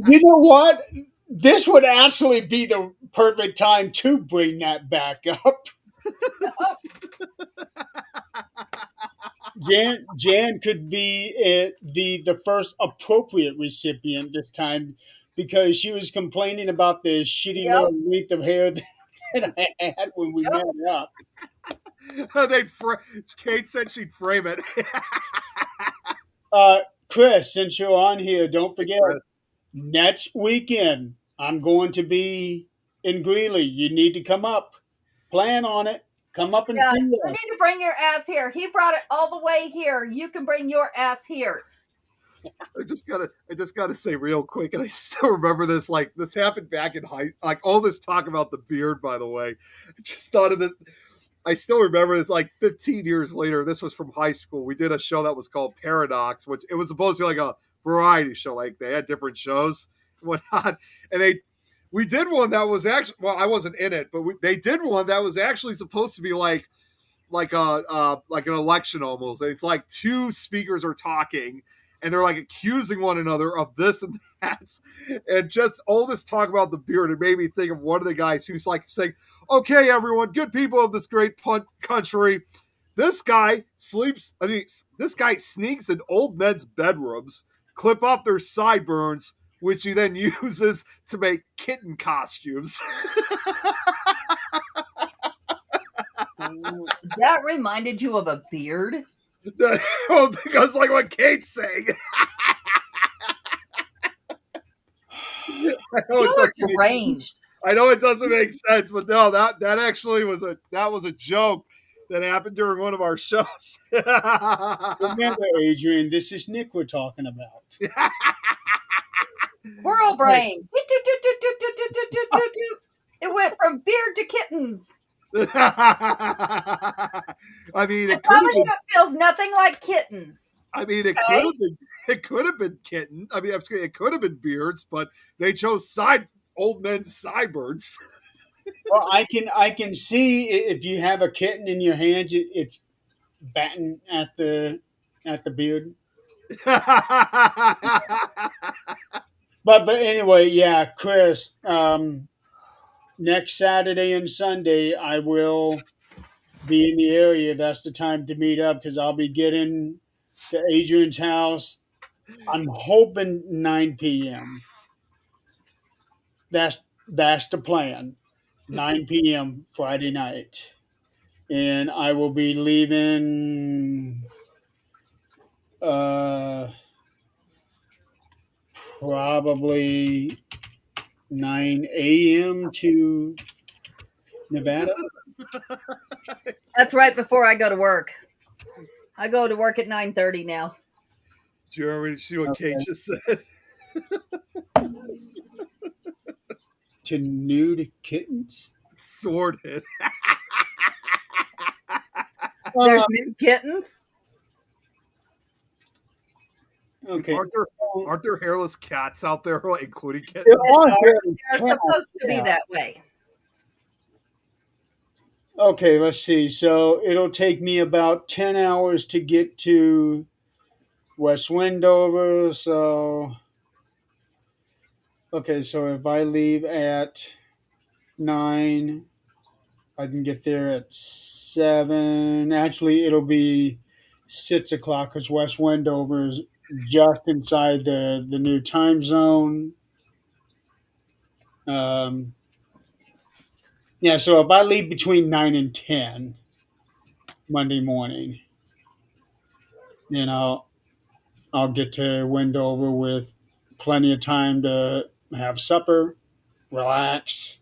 You know what? This would actually be the perfect time to bring that back up. Jan could be the first appropriate recipient this time because she was complaining about the shitty little length of hair that I had when we met up. Kate said she'd frame it. Chris, since you're on here, don't forget Chris. Next weekend I'm going to be in Greeley. You need to come up. Plan on it. Come up and see You us. need to bring your ass here. He brought it all the way here. You can bring your ass here. I just gotta say real quick, and I still remember this. Like this happened back in all this talk about the beard. By the way, I just thought of this. I still remember this. Like 15 years later, this was from high school. We did a show that was called Paradox, which it was supposed to be like a variety show. Like they had different shows and whatnot, and we did one that was actually, well, I wasn't in it, but they did one that was actually supposed to be like like an election almost. It's like two speakers are talking and they're like accusing one another of this and that. And just all this talk about the beard, it made me think of one of the guys who's like saying, okay, everyone, good people of this great country. This guy this guy sneaks in old men's bedrooms, clip off their sideburns, which he then uses to make kitten costumes. That reminded you of a beard? Well, because like what Kate's saying. You're deranged. I know it doesn't make sense, but no, that actually was a joke that happened during one of our shows. Remember, Adrian, this is Nick we're talking about. Squirrel brain. It went from beard to kittens. I mean, I promise you, it feels nothing like kittens. I mean, it could have been kitten. I mean, it could have been beards, but they chose old men's sideburns. Well, I can see if you have a kitten in your hands, it's batting at the beard. But anyway, yeah, Chris. Next Saturday and Sunday, I will be in the area. That's the time to meet up because I'll be getting to Adrian's house. I'm hoping 9 p.m. That's the plan. 9 p.m. Friday night. And I will be leaving probably 9 a.m. to Nevada. That's right before I go to work. I go to work at 9:30 now. Do you already see what Kate just said? To nude kittens? Sorted. There's new kittens. Okay. Aren't there hairless cats out there, like, including kittens? They're supposed to be that way. Okay, let's see. So it'll take me about 10 hours to get to West Wendover. So, okay, so if I leave at 9, I can get there at 7. Actually, it'll be 6 o'clock because West Wendover is just inside the new time zone. Yeah, so if I leave between 9 and 10 Monday morning, then I'll get to Wendover with plenty of time to have supper, relax,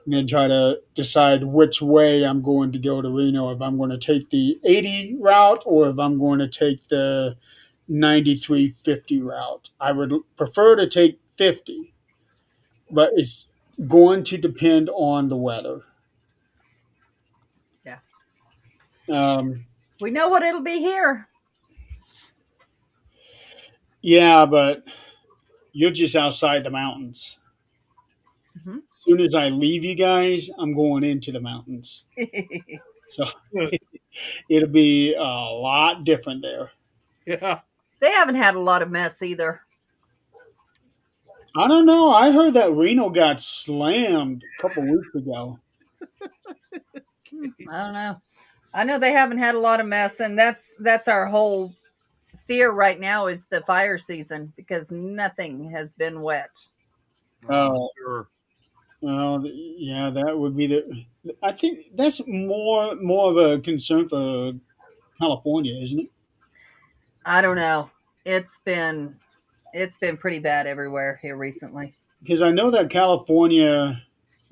and then try to decide which way I'm going to go to Reno, if I'm going to take the 80 route or if I'm going to take the 9350 route. I would prefer to take 50, but it's going to depend on the weather. Yeah. We know what it'll be here. Yeah, but you're just outside the mountains. Mm-hmm. As soon as I leave you guys, I'm going into the mountains. So it'll be a lot different there. Yeah. They haven't had a lot of mess either. I don't know. I heard that Reno got slammed a couple weeks ago. I don't know. I know they haven't had a lot of mess, and that's our whole fear right now is the fire season because nothing has been wet. Oh, sure. Well, yeah, that would be the. I think that's more of a concern for California, isn't it? I don't know. It's been pretty bad everywhere here recently. Because I know that California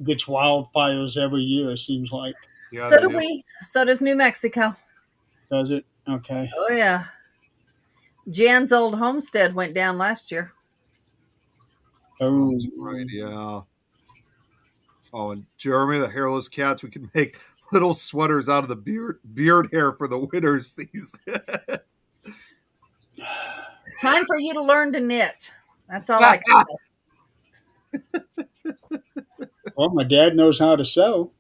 gets wildfires every year. It seems like. Yeah, so do we. So does New Mexico. Does it? Okay. Oh yeah. Jan's old homestead went down last year. Oh, that's right. Yeah. Oh, and Jeremy, the hairless cats, we can make little sweaters out of the beard hair for the winter season. Time for you to learn to knit. That's all I can say. Well, my dad knows how to sew.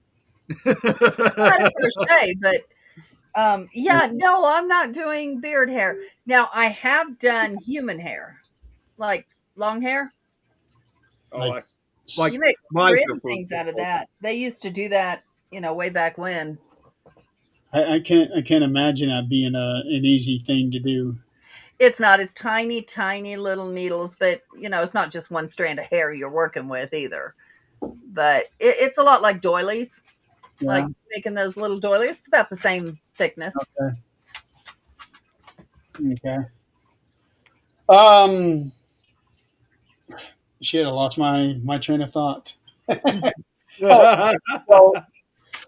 Not a crochet, but yeah, no, I'm not doing beard hair. Now I have done human hair, like long hair. Oh, Like- like You make my pretty things out of that. They used to do that, way back when. I can't imagine that being an easy thing to do. It's not as tiny, tiny little needles, but it's not just one strand of hair you're working with either. But it's a lot like doilies, Yeah. like making those little doilies. It's about the same thickness. Okay. Shit, I lost my train of thought. So,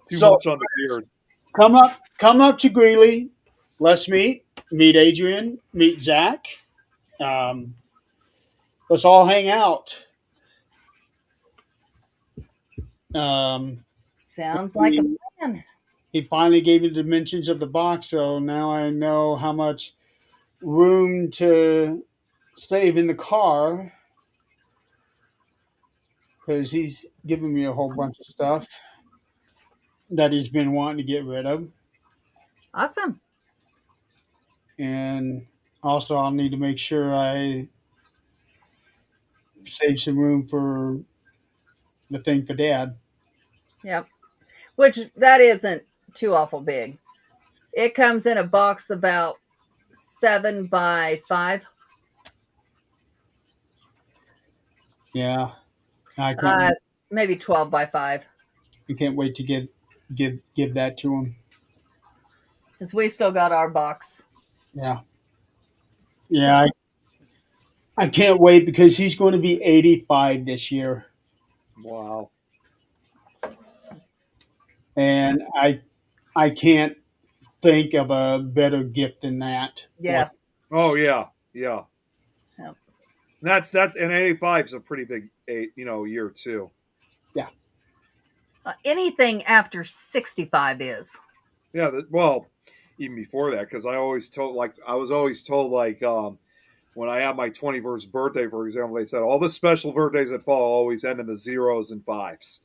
Too so much on the beard. come up to Greeley. Let's meet Adrian, meet Zach. Let's all hang out. Sounds like a plan. He finally gave me the dimensions of the box, so now I know how much room to save in the car, because he's given me a whole bunch of stuff that he's been wanting to get rid of. Awesome. And also, I'll need to make sure I save some room for the thing for Dad. Yep. Which that isn't too awful big. It comes in a box about 7 by 5. Yeah, I can't, Maybe 12 by 5. I can't wait to give that to him. Because we still got our box. Yeah. I can't wait because he's going to be 85 this year, Wow. and I can't think of a better gift than that. Yeah. Oh yeah. Yeah. Yep. And 85 is a pretty big year too. Anything after 65 is. Yeah, well, even before that, because I was always told when I had my 21st birthday, for example, they said all the special birthdays that fall always end in the 0s and 5s.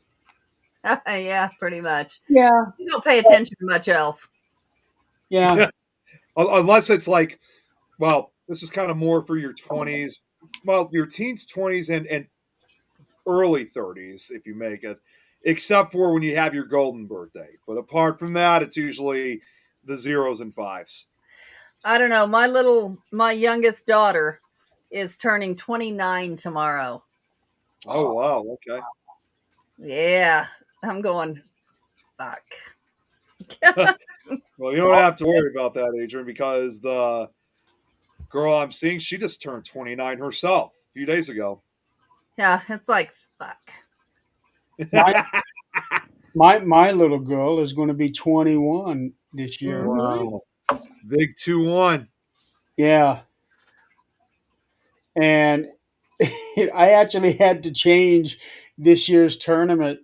Yeah, pretty much. Yeah, You don't pay attention to much else. yeah, Unless it's like, well, this is kind of more for your 20s, well, your teens, 20s, and early 30s if you make it, except for when you have your golden birthday. But apart from that, it's usually the 0s and 5s. I don't know. My youngest daughter is turning 29 tomorrow. Oh, wow. Okay. Yeah. I'm going, fuck. Well, you don't have to worry about that, Adrian, because the girl I'm seeing, she just turned 29 herself a few days ago. Yeah, it's like, fuck. my little girl is going to be 21 this year. Wow. Big 2-1. Yeah, and I actually had to change this year's tournament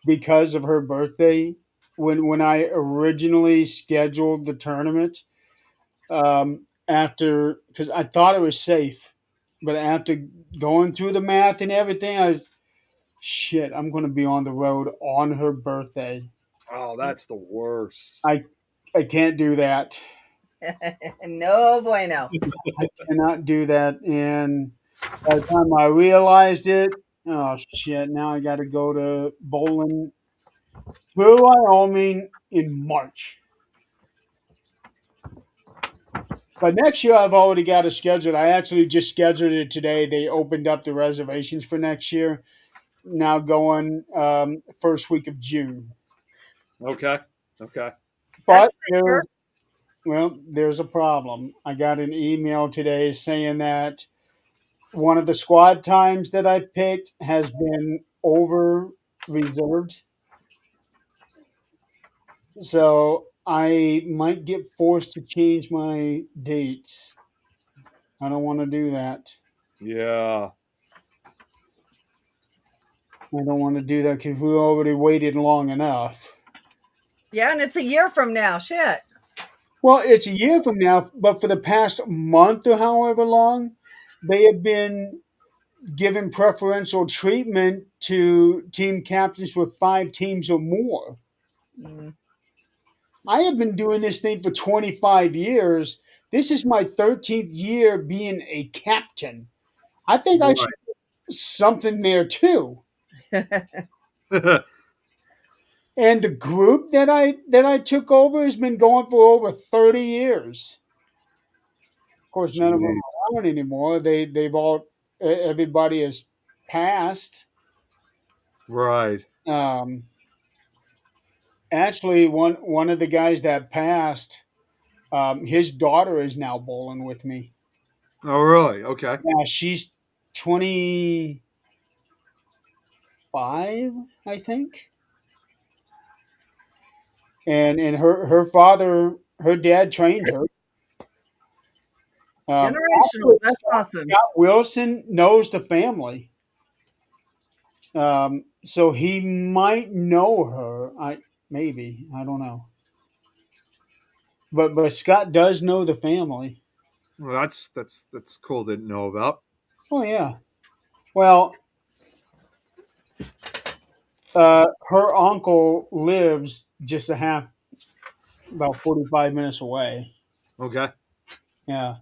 because of her birthday. When I originally scheduled the tournament, after, because I thought it was safe, but after going through the math and everything, shit, I'm going to be on the road on her birthday. Oh, that's the worst. I can't do that. No bueno. I cannot do that. And by the time I realized it, oh shit, now I got to go to bowling through Wyoming in March. But next year, I've already got it scheduled. I actually just scheduled it today. They opened up the reservations for next year. Now going first week of June. Okay. But That's safer. there's a problem. I got an email today saying that one of the squad times that I picked has been over reserved. So I might get forced to change my dates. I don't want to do that. Yeah. I don't want to do that because we already waited long enough. Yeah, and it's a year from now. Shit. Well, it's a year from now, but for the past month or however long, they have been giving preferential treatment to team captains with 5 teams or more. Mm. I have been doing this thing for 25 years. This is my 13th year being a captain. I think I should do something there too. Right. And the group that I took over has been going for over 30 years. Of course, none of them Jeez. are around anymore. They've all everybody has passed. Right. Um, Actually, one of the guys that passed, his daughter is now bowling with me. Oh, really? Okay. Yeah, she's 25, I think. And her father, her dad trained her. Generational. Actually, That's awesome. Scott Wilson knows the family. So he might know her. Maybe, I don't know. But Scott does know the family. Well, that's cool. Didn't know about. Oh yeah. Well, her uncle lives just about 45 minutes away. Okay. Yeah.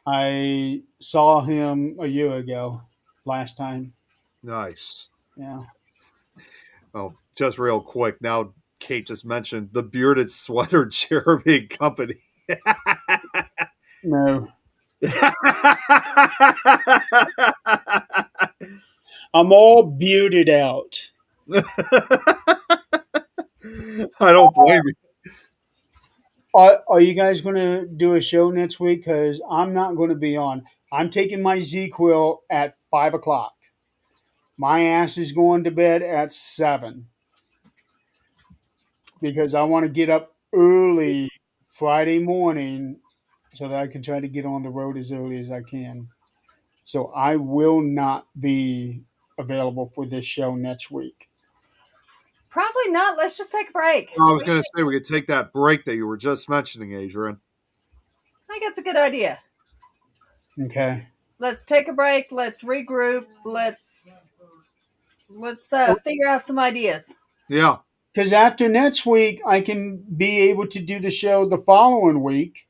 I saw him a year ago, last time. Nice. Yeah. Oh, just real quick. Now, Kate just mentioned the bearded sweater Jeremy company. No, I'm all bearded out. I don't blame you. Are you guys going to do a show next week? Because I'm not going to be on. I'm taking my Z-Quill at 5 o'clock. My ass is going to bed at 7 because I want to get up early Friday morning so that I can try to get on the road as early as I can. So I will not be available for this show next week. Probably not. Let's just take a break. I was going to say we could take that break that you were just mentioning, Adrian. I think it's a good idea. Okay. Let's take a break. Let's regroup. Let's figure out some ideas. Yeah. Because after next week, I can be able to do the show the following week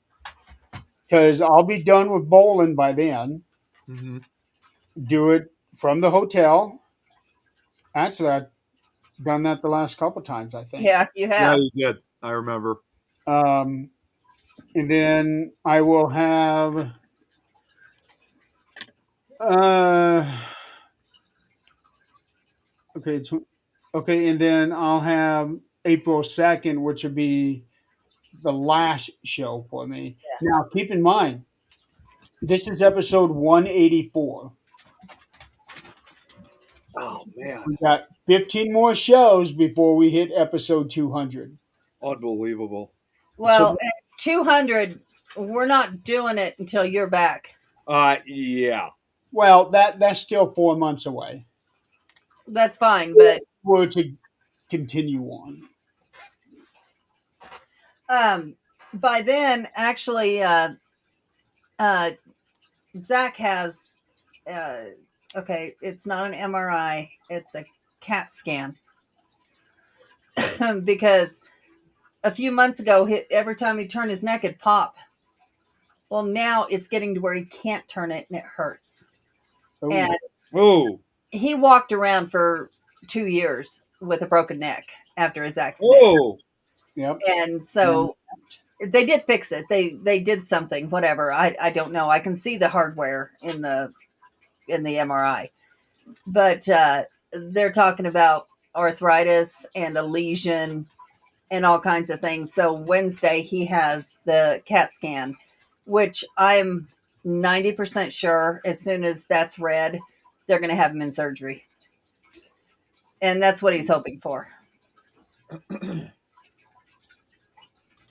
because I'll be done with bowling by then. Mm-hmm. Do it from the hotel. Actually, I've done that the last couple times, I think. Yeah, you Yeah, have. you did. I remember. And then I will have. Okay. Okay, and then I'll have April 2nd, which will be the last show for me. Now, keep in mind, this is episode 184. Oh man, We got 15 more shows before we hit episode 200. unbelievable. Well, So- at 200, we're not doing it until you're back. Yeah. Well, that's still 4 months away. That's fine, but We're to continue on. by then, actually, Zach has. Okay, it's not an MRI; it's a CAT scan. Because a few months ago, every time he turned his neck, it'd pop. Well, now it's getting to where he can't turn it and it hurts. Oh, And Oh. he walked around for 2 years with a broken neck after his accident. Oh. yep. And so they did fix it. They did something, whatever. I don't know. I can see the hardware in the MRI. But they're talking about arthritis and a lesion and all kinds of things. So Wednesday he has the CAT scan, which I'm 90% sure as soon as that's read, they're going to have him in surgery. And that's what he's hoping for.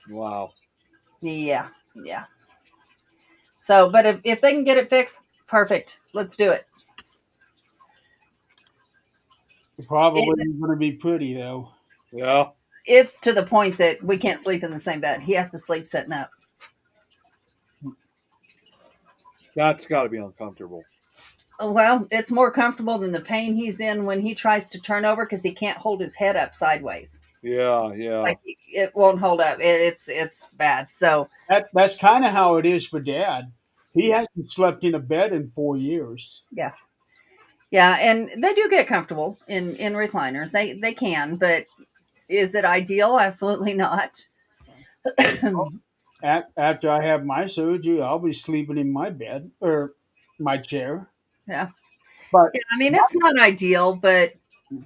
Wow. Yeah. So, but if they can get it fixed, perfect. Let's do it. Probably It's, going to be pretty though. Yeah. it's to the point that we can't sleep in the same bed. He has to sleep sitting up. That's got to be uncomfortable. Well, it's more comfortable than the pain he's in when he tries to turn over because he can't hold his head up sideways. Yeah, yeah. Like it won't hold up. It's bad. So That's kind of how it is for Dad. He hasn't slept in a bed in 4 years. yeah, yeah, and they do get comfortable in recliners. They can, but is it ideal? Absolutely not. After I have my surgery, I'll be sleeping in my bed or my chair. Yeah. But Yeah, I mean, it's not ideal, but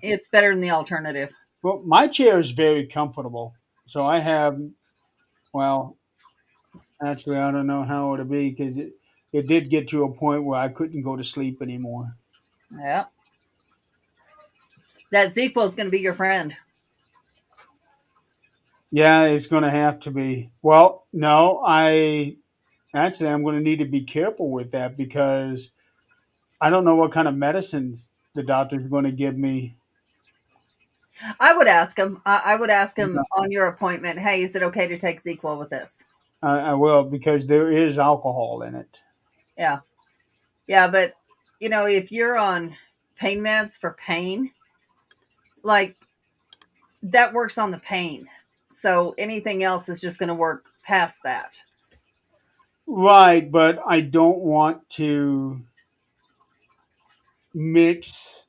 it's better than the alternative. well, my chair is very comfortable. So I have, well, actually, I don't know how it'll be because it did get to a point where I couldn't go to sleep anymore. Yeah. That ZQL is going to be your friend. Yeah, it's going to have to be. Well, no, I'm going to need to be careful with that because I don't know what kind of medicines the doctor's going to give me. I would ask him. I would ask him on your appointment. Hey, is it okay to take ZQL with this? I will because there is alcohol in it. Yeah, yeah, but if you're on pain meds for pain, like that works on the pain. So anything else is just going to work past that. Right, but I don't want to mix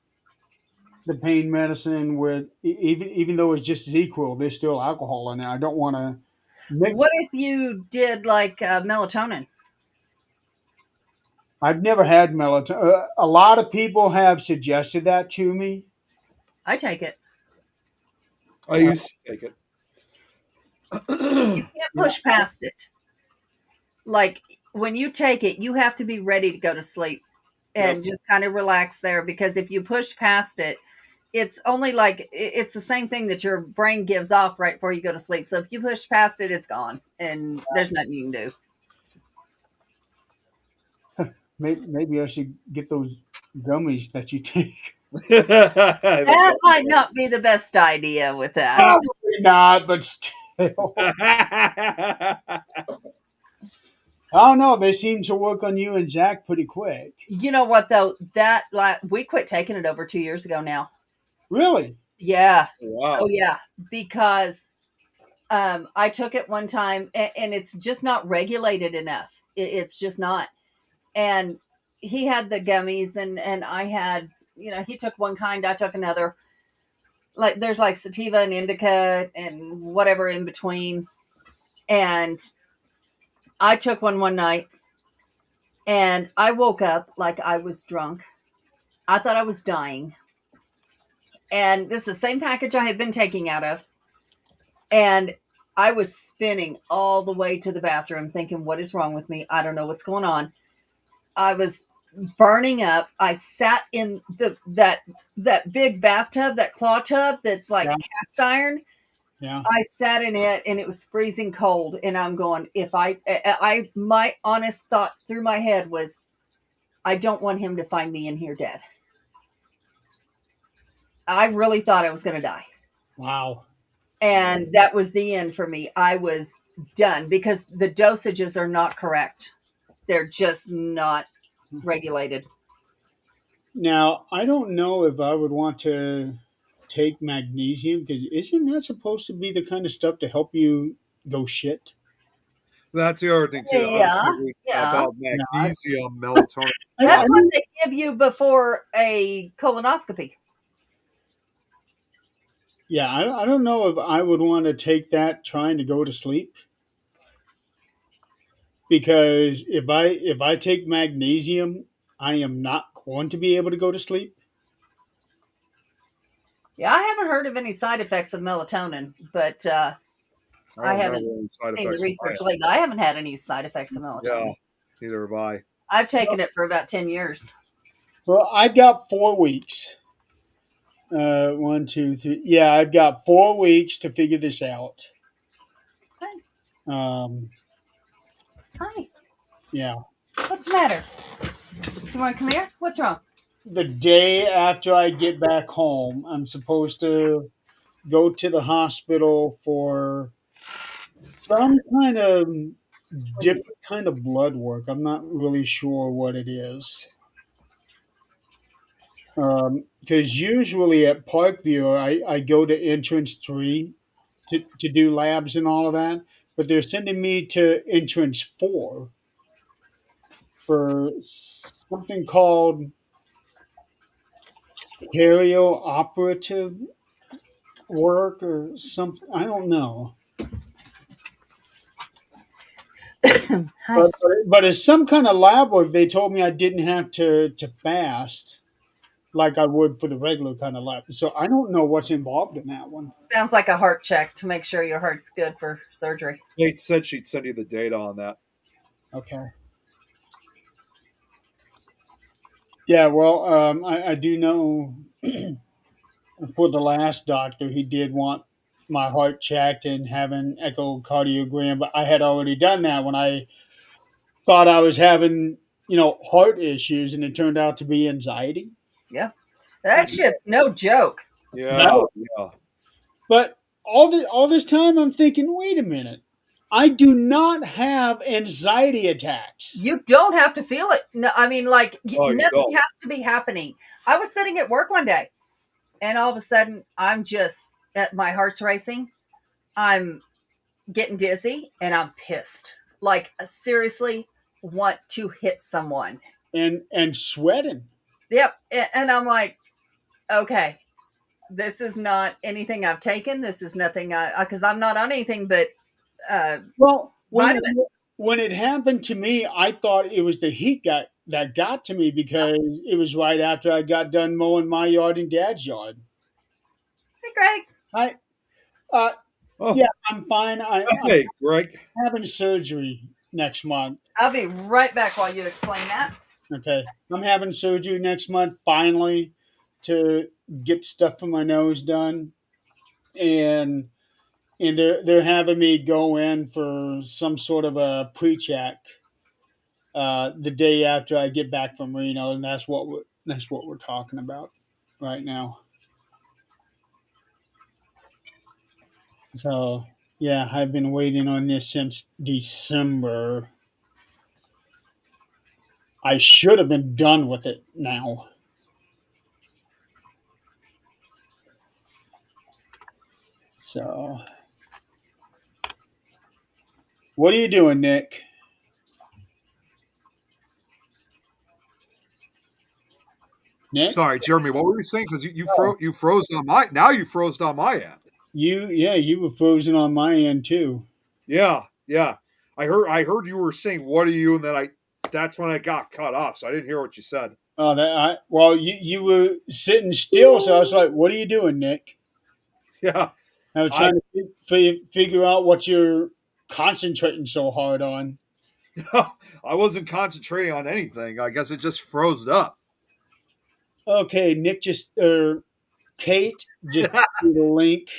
the pain medicine with even though it's just ZQL, there's still alcohol in it. I don't want to mix. What if you did like melatonin? I've never had melatonin. A lot of people have suggested that to me. I take it. I used to take it. You can't push past it. Like when you take it, you have to be ready to go to sleep and just kind of relax there because if you push past it, it's only like it's the same thing that your brain gives off right before you go to sleep. So if you push past it, it's gone and there's nothing you can do. Maybe I should get those gummies that you take. That might not be the best idea with that. Probably not, but still. I don't know. They seem to work on you and Zach pretty quick. You know what though? That like we quit taking it over 2 years ago now. Really? Yeah. Wow. Oh yeah, because I took it one time and it's just not regulated enough. It's just not. And he had the gummies and I had, he took one kind, I took another. Like there's like sativa and indica and whatever in between. And I took one night and I woke up like I was drunk. I thought I was dying. And this is the same package I had been taking out of. And I was spinning all the way to the bathroom thinking, what is wrong with me? I don't know what's going on. I was burning up. I sat in that big bathtub, that claw tub that's like cast iron. Yeah. I sat in it and it was freezing cold. And I'm going, my honest thought through my head was, I don't want him to find me in here dead. I really thought I was going to die. Wow. And that was the end for me. I was done because the dosages are not correct. They're just not regulated. Now, I don't know if I would want to take magnesium because isn't that supposed to be the kind of stuff to help you go shit? That's the other thing too. Yeah. About magnesium, melatonin. That's what they give you before a colonoscopy. Yeah, I don't know if I would want to take that trying to go to sleep. Because if I take magnesium, I am not going to be able to go to sleep. Yeah, I haven't heard of any side effects of melatonin, but I haven't seen the research lately. I haven't had any side effects of melatonin. Yeah, neither have I. I've taken it for about 10 years. Well, I've got 4 weeks. 1, 2, 3. Yeah, I've got 4 weeks to figure this out. Okay. Yeah. What's the matter? You want to come here? What's wrong? the day after I get back home, I'm supposed to go to the hospital for some kind of different kind of blood work. I'm not really sure what it is. Because usually at Parkview, I go to entrance 3 to do labs and all of that, but they're sending me to entrance 4 for something called operative work or something. I don't know. Hi. But it's some kind of lab work. They told me I didn't have to fast like I would for the regular kind of lab. So I don't know what's involved in that one. Sounds like a heart check to make sure your heart's good for surgery. Kate said she'd send you the data on that. Okay. Yeah, well, I do know for the last doctor, he did want my heart checked and have an echocardiogram, but I had already done that when I thought I was having, heart issues, and it turned out to be anxiety. Yeah. That shit's no joke. Yeah, No. yeah. But all this time, I'm thinking, wait a minute, I do not have anxiety attacks. You don't have to feel it. No, I mean, like, No, you nothing don't. has to be happening. I was sitting at work one day, and all of a sudden, my heart's racing. I'm getting dizzy, and I'm pissed. Like, seriously, want to hit someone. And sweating. Yep. And I'm like, okay, this is not anything I've taken. This is nothing because I'm not on anything but Well, vitamins. when it happened to me, I thought it was the heat that got to me because it was right after I got done mowing my yard and Dad's yard. Hey, Greg. I Oh, yeah, I'm fine. hey, Greg. I'm having surgery next month. I'll be right back while you explain that. Okay, I'm having surgery next month finally to get stuff from my nose done, and they're having me go in for some sort of a pre-check the day after I get back from Reno, and that's what we're talking about right now. So yeah, I've been waiting on this since December. I should have been done with it now. So, what are you doing, Nick? Nick, Sorry, Jeremy. What were you saying? Because oh, you froze on my you froze on my end. you were frozen on my end too. Yeah, yeah. I heard you were saying what are you, and then that's when I got cut off, so I didn't hear what you said. Oh, you were sitting still, so I was like, "What are you doing, Nick?" Yeah, I was I trying to figure out what you're concentrating so hard on. I wasn't concentrating on anything. I guess it just froze up. Okay, Kate just threw the link.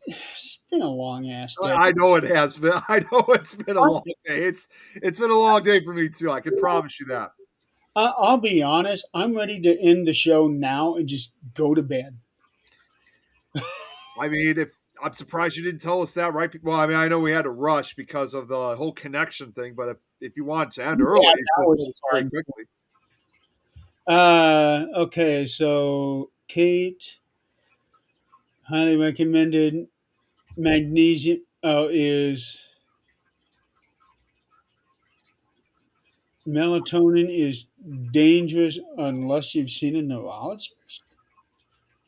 It's been a long ass day. I know it has been. I know it's been a long day. It's been a long day for me too. I can promise you that. I'll be honest. I'm ready to end the show now and just go to bed. I mean, if I'm surprised you didn't tell us that, right? Well, I mean, I know we had to rush because of the whole connection thing, but if you wanted to end early, Yeah, you that could have told was us very fine. quickly. Okay, so Kate highly recommended magnesium. Oh, is melatonin is dangerous unless you've seen a neurologist.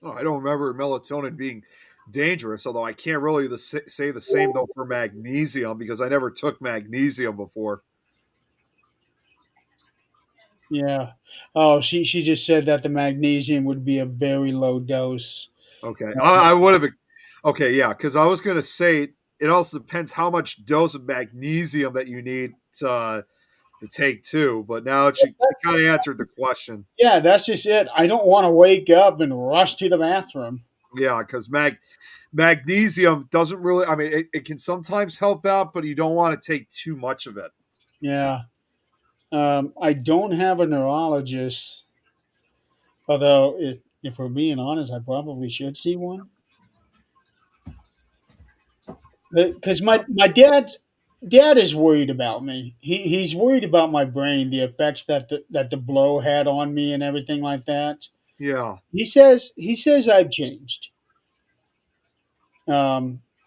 Oh, I don't remember melatonin being dangerous, although I can't really say the same though for magnesium because I never took magnesium before. Yeah. Oh, she just said that the magnesium would be a very low dose. Okay, I would have. Okay, yeah, because I was going to say it also depends how much dose of magnesium that you need to take too. But now she kind of answered the question. Yeah, that's just it. I don't want to wake up and rush to the bathroom. Yeah, because magnesium doesn't really. I mean, it can sometimes help out, but you don't want to take too much of it. Yeah. I don't have a neurologist Although, if we're being honest, I probably should see one because my dad is worried about me. He's worried about my brain, the effects that the blow had on me, and everything like that. Yeah. He says I've changed.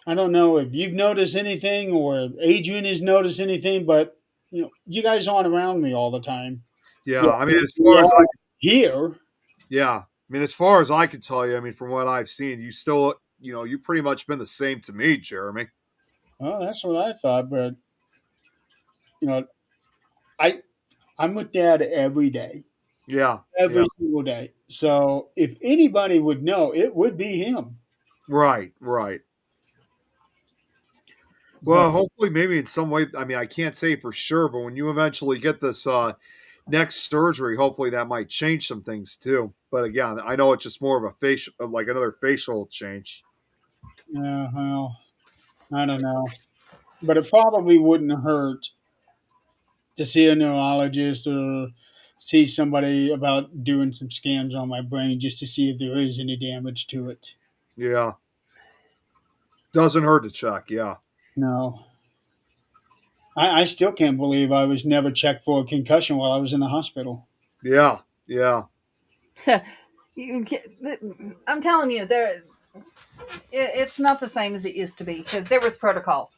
I don't know if you've noticed anything or if Adrian has noticed anything, but you guys aren't around me all the time. Yeah. Yeah, I mean, as we far as I are here. yeah, I mean, as far as I can tell you, I mean, from what I've seen, you still, you pretty much been the same to me, Jeremy. Well, that's what I thought, but you know, I I'm with Dad every day, Yeah. Yeah. every single day. So if anybody would know, it would be him. Right. Right. So, Well, hopefully, maybe in some way. I mean, I can't say for sure, but when you eventually get this next surgery, hopefully that might change some things too. But again, I know it's just more of a facial, like another facial change. well, I don't know, but it probably wouldn't hurt to see a neurologist or see somebody about doing some scans on my brain just to see if there is any damage to it. Yeah, doesn't hurt to check. Yeah, No. I still can't believe I was never checked for a concussion while I was in the hospital. yeah, yeah, I'm telling you, it's not the same as it used to be because there was protocol.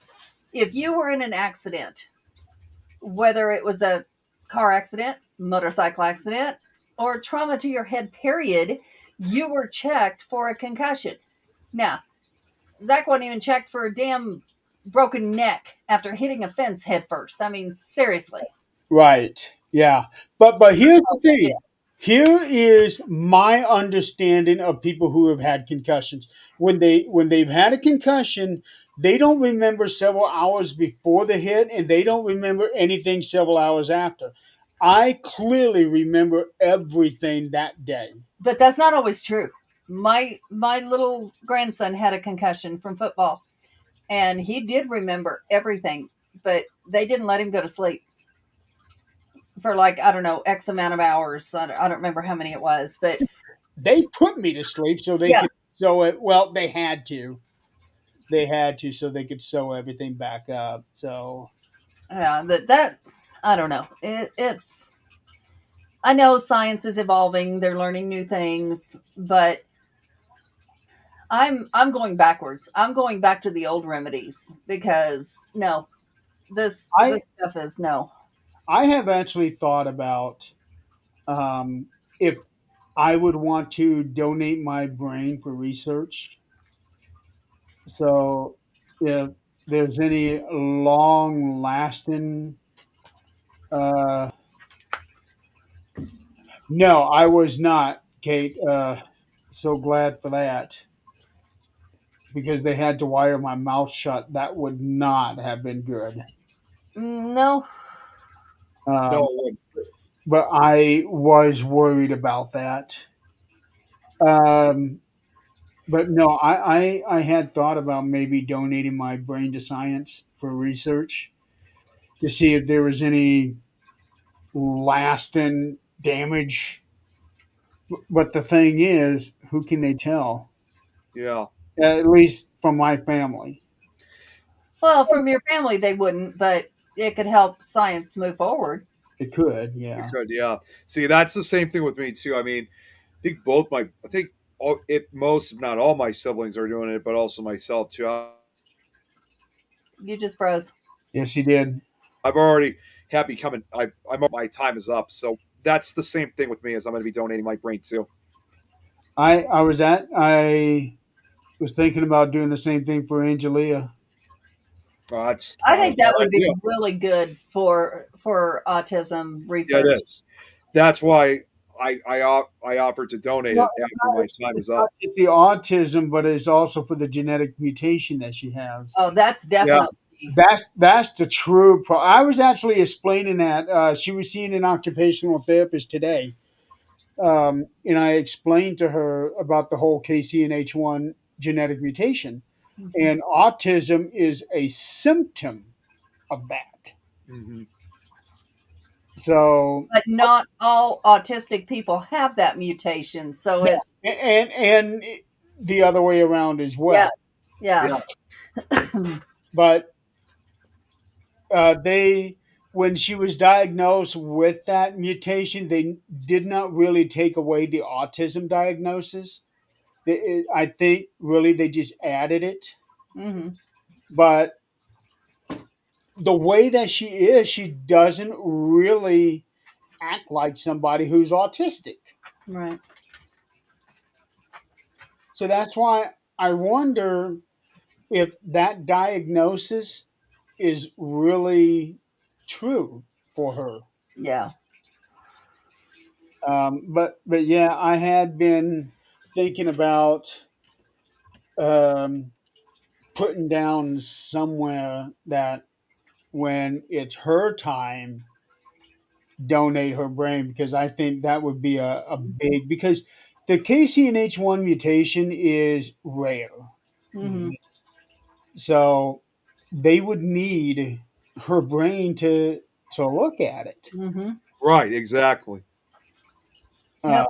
If you were in an accident, whether it was a car accident, motorcycle accident, or trauma to your head, period, you were checked for a concussion. Now, Zach wasn't even checked for a damn broken neck after hitting a fence head first. I mean, seriously. Right. Yeah. But here's the Yeah. thing. Here is my understanding of people who have had concussions. When they've had a concussion, they don't remember several hours before the hit and they don't remember anything several hours after. I clearly remember everything that day. But that's not always true. My little grandson had a concussion from football, and he did remember everything, but they didn't let him go to sleep for like I don't know X amount of hours. I don't remember how many it was, but They put me to sleep so they yeah, could sew it. Well, they had to. They had to so they could sew everything back up. So yeah. But that I don't know. It's I know science is evolving; they're learning new things, but I'm going backwards. I'm going back to the old remedies because no, I this stuff is no. I have actually thought about if I would want to donate my brain for research. So if there's any long lasting, uh, no, I was not, Kate. So glad for that because they had to wire my mouth shut. That would not have been good. No, no, Um, it wouldn't. but I was worried about that. Um, but no, I had thought about maybe donating my brain to science for research to see if there was any lasting damage. But the thing is, who can they tell? Yeah, At least from my family. well, from your family they wouldn't, but it could help science move forward. It could, it yeah. could. Yeah. See, that's the same thing with me too. I mean, I think all, it most, if not all, my siblings are doing it, but also myself too. You just froze. Yes, he did. I've already happy coming. I'm my time is up, so that's the same thing with me. As I'm going to be donating my brain too. I was thinking about doing the same thing for Angelia. That's I not a think that bad would be idea. really good for autism Yeah, it research. is. That's why I offered to donate No, it after my time it's is not up. just the autism, but it's also for the genetic mutation that she has. Oh, that's Yeah, definitely That's the true. I was actually explaining that she was seeing an occupational therapist today, and I explained to her about the whole KCNH1 genetic mutation, mhm. and autism is a symptom of that. hmm So But not all autistic people have that mutation. So yeah, it's, and the other way around as yeah, well. yeah. Yeah. But they, when she was diagnosed with that mutation, they did not really take away the autism diagnosis. I think really they just added it. Hmm. But the way that she doesn't really act like somebody who's autistic. Right. So that's why I wonder if that diagnosis is really true for her. Yeah. But yeah, I had been thinking about um, putting down somewhere that when it's her time, donate her brain, because I think that would be a big, because the KCNH1 mutation is rare. Hmm. So they would need her brain to look at it. Hmm. Right. Exactly. Uh, Yep.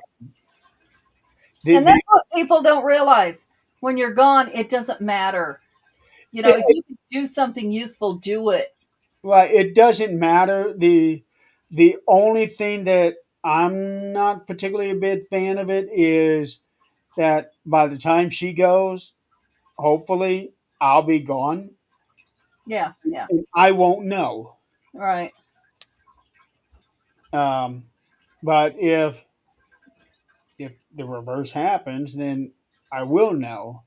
the, And that's the, what people don't realize. When you're gone, it doesn't matter. You know, if it, you can do something useful, do it. well, it doesn't matter. The only thing that I'm not particularly a big fan of it is that by the time she goes, hopefully I'll be gone Yeah. Yeah. and I won't know. Right. Um, but if the reverse happens, then I will know,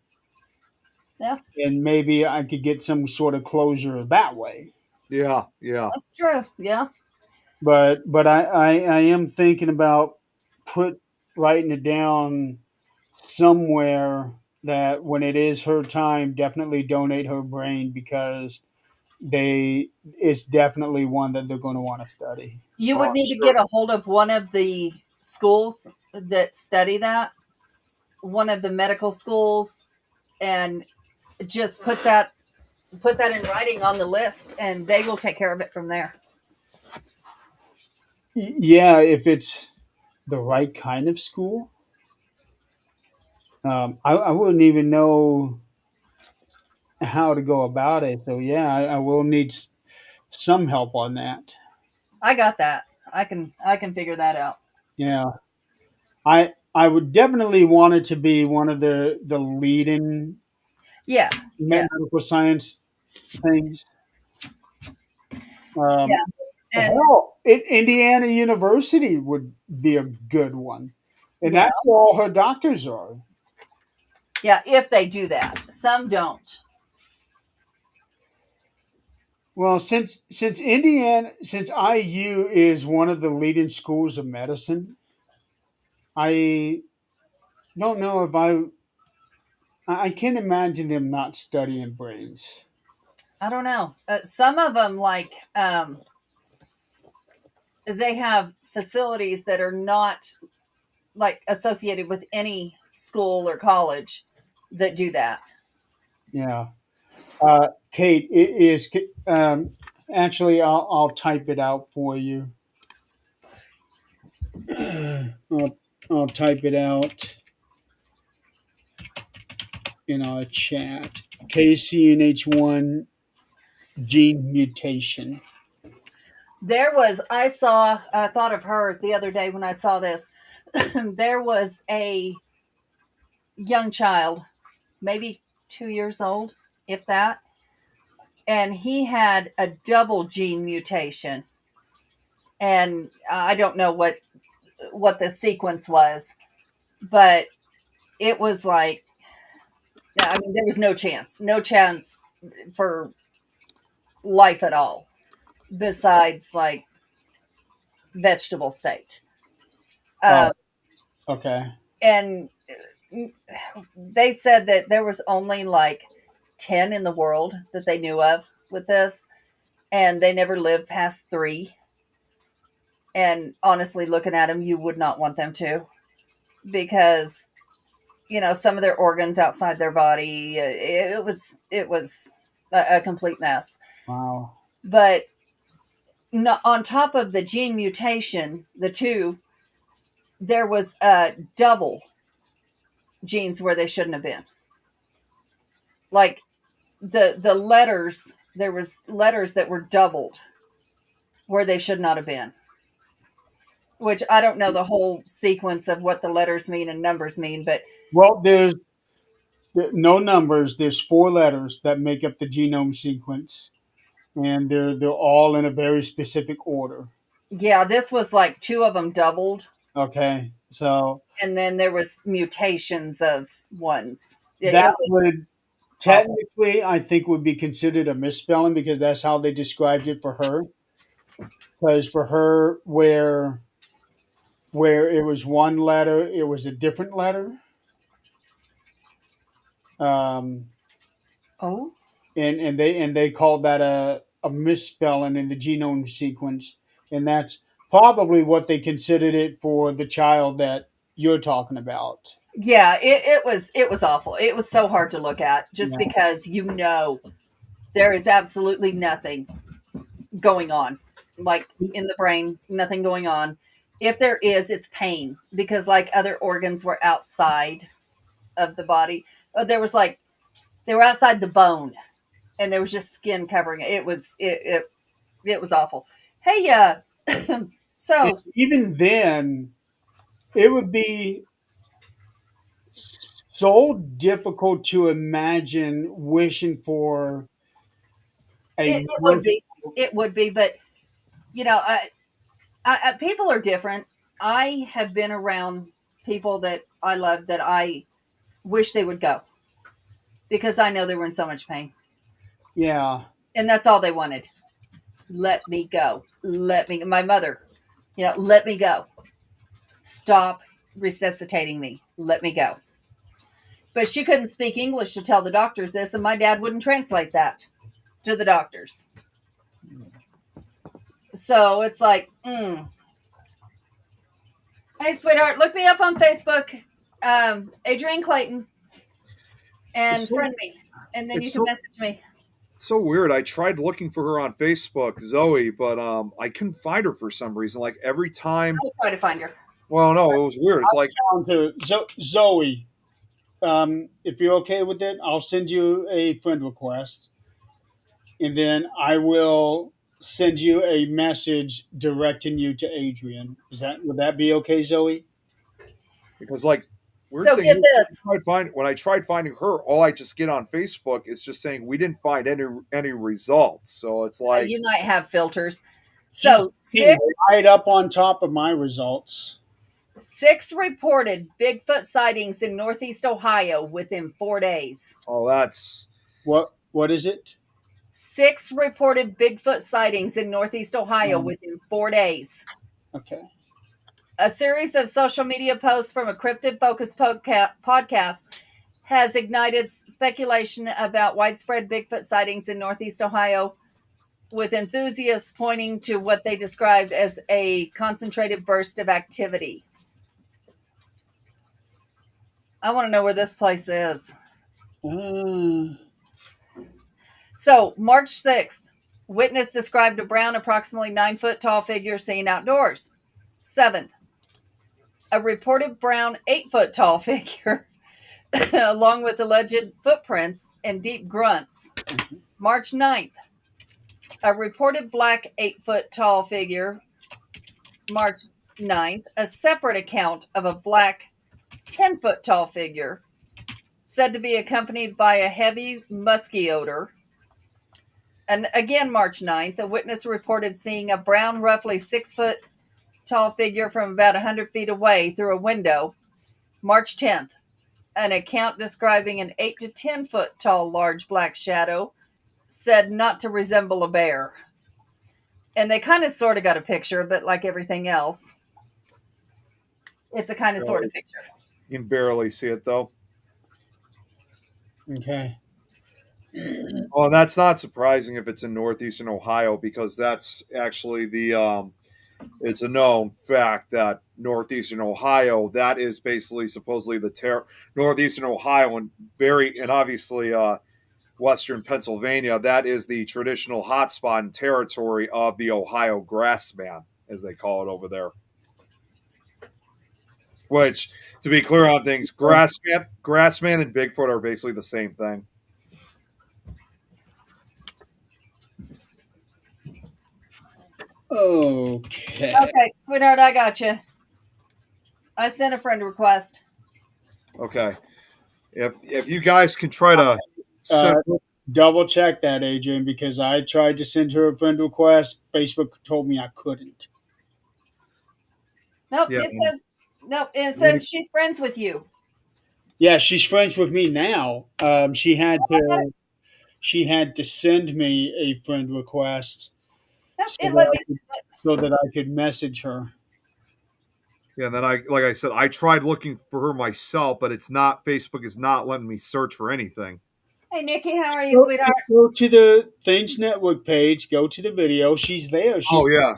Yeah. and maybe I could get some sort of closure that way. Yeah. Yeah. That's true. Yeah. But I am thinking about put writing it down somewhere that when it is her time, definitely donate her brain, because they it's definitely one that they're going to want to study. You Oh, would I'm need to get sure. a hold of one of the schools that study that, one of the medical schools, and just put that in writing on the list, and they will take care of it from there. Yeah, if it's the right kind of school. I wouldn't even know how to go about it. So yeah, I will need some help on that. I got that. I can figure that out. Yeah, I would definitely want it to be one of the leading Yeah. Yeah. medical science things. Yeah. Um, And hell, Indiana University would be a good one, and yeah. that's where all her doctors are. Yeah, if they do that. Some don't. Well, since IU is one of the leading schools of medicine, I don't know if I can't imagine them not studying brains. I don't know. Some of them, like, they have facilities that are not like associated with any school or college that do that. Yeah. Kate, it is. Actually, I'll type it out for you. I'll type it out in our chat. KCNH1 gene mutation. I thought of her the other day when I saw this. There was a young child, maybe 2 years old, if that, and he had a double gene mutation. And I don't know what the sequence was, but it was like, I mean, there was no chance for life at all, besides like vegetable state. Oh, Uh, okay. and they said that there was only like 10 in the world that they knew of with this, and they never lived past three. And honestly, looking at them, you would not want them to, because some of their organs outside their body, it was a complete mess. Wow. But no, on top of the gene mutation, the two, there was double genes where they shouldn't have been. Like the letters, there was letters that were doubled where they should not have been. Which I don't know the whole sequence of what the letters mean and numbers mean, but Well, there's no numbers. There's 4 letters that make up the genome sequence, and they're all in a very specific order. yeah, this was like 2 of them doubled, Okay, so and then there was mutations of ones. that It was would technically, I think, would be considered a misspelling because that's how they described it for her. Because for her, where it was one letter, it was a different letter. Um, oh, and they called that a misspelling in the genome sequence, and that's probably what they considered it for the child that you're talking about. yeah, it was awful. It was so hard to look at just Yeah. because there is absolutely nothing going on, like in the brain, nothing going on. If there is, it's pain because like other organs were outside of the body. There was like they were outside the bone, and there was just skin covering it. It was awful. Hey, And so even then, it would be so difficult to imagine wishing for a it would be, but you know, people are different. I have been around people that I love that I wish they would go because I know they were in so much pain, yeah. and that's all they wanted. Let me go. Let me. My mother, let me go. Stop resuscitating me. Let me go. But she couldn't speak English to tell the doctors this, and my dad wouldn't translate that to the doctors. So it's like, hey, sweetheart, look me up on Facebook, Adrienne Clayton, and It's so- friend me, and then you it's can so- message me. It's so weird. I tried looking for her on Facebook, Zoe, but I couldn't find her for some reason. Like every time. I'll try to find her. Well, no, it was weird. It's like Down to Zoe. If you're okay with it, I'll send you a friend request, and then I will send you a message directing you to Adrian. Would that be okay, Zoe? because like weird So thing get is, this. when I tried finding her, all I just get on Facebook is just saying we didn't find any results. So it's like You might have filters. So She's right up on top of my results. 6 reported Bigfoot sightings in Northeast Ohio within 4 days. oh, that's What is it? 6 reported Bigfoot sightings in Northeast Ohio within 4 days. Okay. A series of social media posts from a cryptid focused podcast has ignited speculation about widespread Bigfoot sightings in Northeast Ohio, with enthusiasts pointing to what they described as a concentrated burst of activity. I want to know where this place is. So, March 6th, witness described a brown, approximately 9-foot tall figure seen outdoors. 7th, a reported brown 8-foot tall figure, along with alleged footprints and deep grunts. March 9th, a reported black 8-foot tall figure. March 9th, a separate account of a black 10-foot tall figure, said to be accompanied by a heavy musky odor. And again, March 9th, a witness reported seeing a brown, roughly 6-foot tall figure from about 100 feet away through a window. March 10th, an account describing an 8 to 10 foot tall large black shadow, said not to resemble a bear. And they kind of sort of got a picture, but like everything else, it's a kind of sort of picture. you can barely see it though. Okay. Well, that's not surprising if it's in northeastern Ohio because that's actually it's a known fact that northeastern Ohio, that is basically supposedly the northeastern Ohio, and obviously Western Pennsylvania, that is the traditional hotspot and territory of the Ohio grassman, as they call it over there. Which, to be clear on things, grassman and Bigfoot are basically the same thing. Okay. Okay, sweetheart, I got you. I sent a friend request. Okay, if you guys can try to send, Double check that, Adrian, because I tried to send her a friend request. Facebook told me I couldn't. Nope, Yeah. it says she's friends with you. Yeah, she's friends with me now. She had to send me a friend request Nope, so it let me. that I could message her. yeah, and then like I said, I tried looking for her myself, but it's not. Facebook is not letting me search for anything. Hey, Nikki, how are you, sweetheart? Go to the Things Network page. Go to the video. She's there. Oh yeah.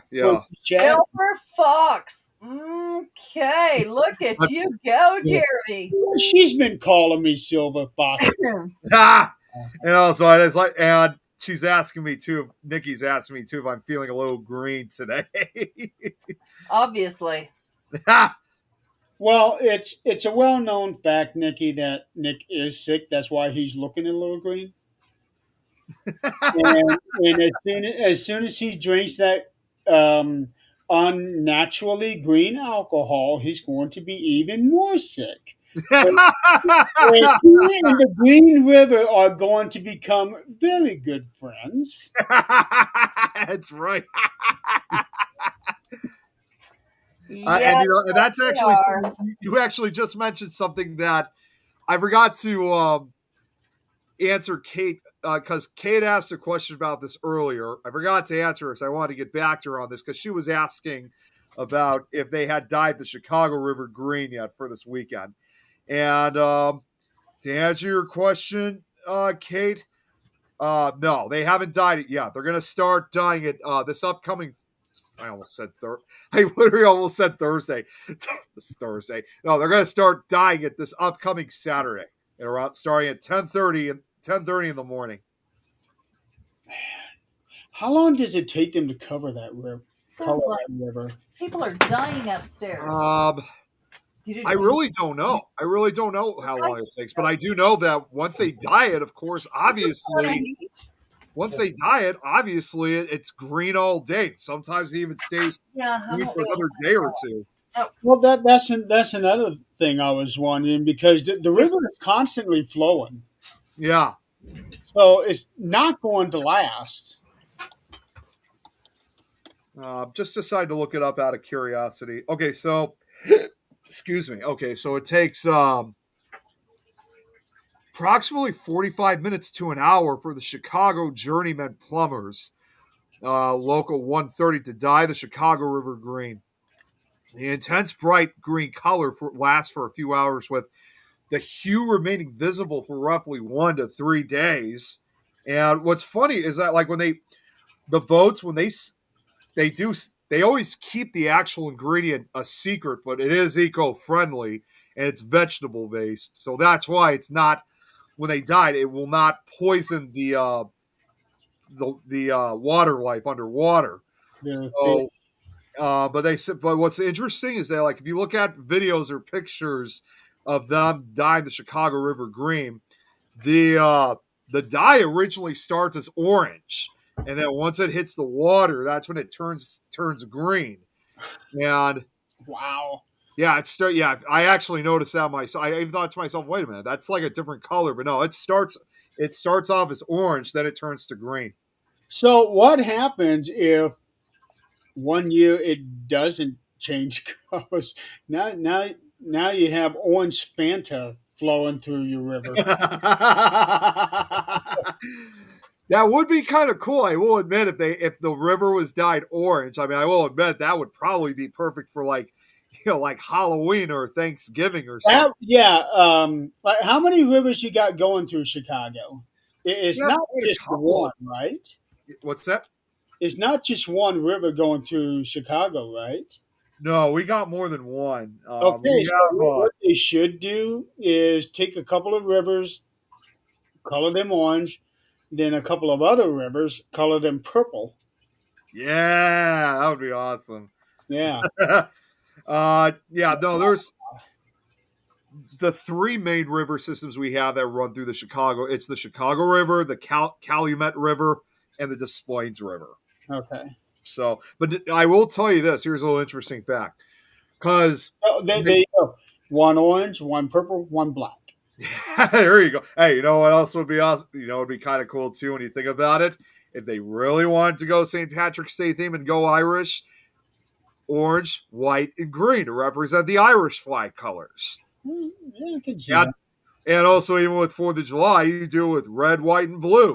Silver Fox. Okay, look at you go, Jeremy. She's been calling me Silver Fox. And also, it's like, and she's asking me too. Nikki's asking me too if I'm feeling a little green today. Obviously. Well, it's a well-known fact, Nikki, that Nick is sick. That's why he's looking a little green. and as soon as he drinks that unnaturally green alcohol, he's going to be even more sick. And he and the Green River are going to become very good friends. That's right. Yeah, and that's actually you actually just mentioned something that I forgot to answer Kate, because Kate asked a question about this earlier. I forgot to answer her, so I wanted to get back to her on this because she was asking about if they had dyed the Chicago River green yet for this weekend. And to answer your question, Kate, no, they haven't dyed it yet. They're going to start dyeing it this upcoming. I literally almost said Thursday. This Thursday. No, they're going to start dyeing it this upcoming Saturday, and around starting at 10:30 in the morning. How long does it take them to cover that river? sounds like people are dying upstairs. I really don't know. I really don't know how long it takes, but I do know that once they dye it, of course, obviously, it's green all day. Sometimes it even stays green for another day or two. Well, that's another thing I was wondering, because the river is constantly flowing. Yeah. So it's not going to last. Just decided to look it up out of curiosity. Okay, so excuse me. Okay, so it takes approximately 45 minutes to an hour for the Chicago Journeyman Plumbers, local 130, to dye the Chicago River green. The intense bright green color lasts for a few hours, with the hue remaining visible for roughly 1 to 3 days. And what's funny is that, like, when the boats, when they always keep the actual ingredient a secret, but it is eco-friendly and it's vegetable based. So that's why it's not, when they dye it will not poison the water life underwater. So, but what's interesting is that, like, if you look at videos or pictures of them dyeing the Chicago River green, the dye originally starts as orange, and then once it hits the water, that's when it turns green. And wow, yeah, I actually noticed that myself. I even thought to myself, wait a minute, that's like a different color, but no, it starts off as orange, then it turns to green. So what happens if one year it doesn't change colors? Now you have orange Fanta flowing through your river. That would be kind of cool. I will admit, if the river was dyed orange, I mean, I will admit that would probably be perfect for, like, like Halloween or Thanksgiving or something. Like, how many rivers you got going through Chicago? It's not just one, right? What's that? It's not just one river going through Chicago, right? No, we got more than one. Okay, so what they should do is take a couple of rivers, color them orange, then a couple of other rivers, color them purple. Yeah, that would be awesome. Yeah. Yeah, no, there's the three main river systems we have that run through the Chicago. It's the Chicago River, the Calumet River, and the Des Plaines River. Okay. So, but I will tell you this. Here's a little interesting fact. Because Oh, there you go. One orange, one purple, one black. there you go. Hey, you know what else would be awesome? You know, it'd be kind of cool too when you think about it. If they really wanted to go St. Patrick's Day theme and go Irish, orange, white, and green to represent the Irish flag colors. Yeah, I can see Yeah. that. And also, even with 4th of July, you do it with red, white, and blue.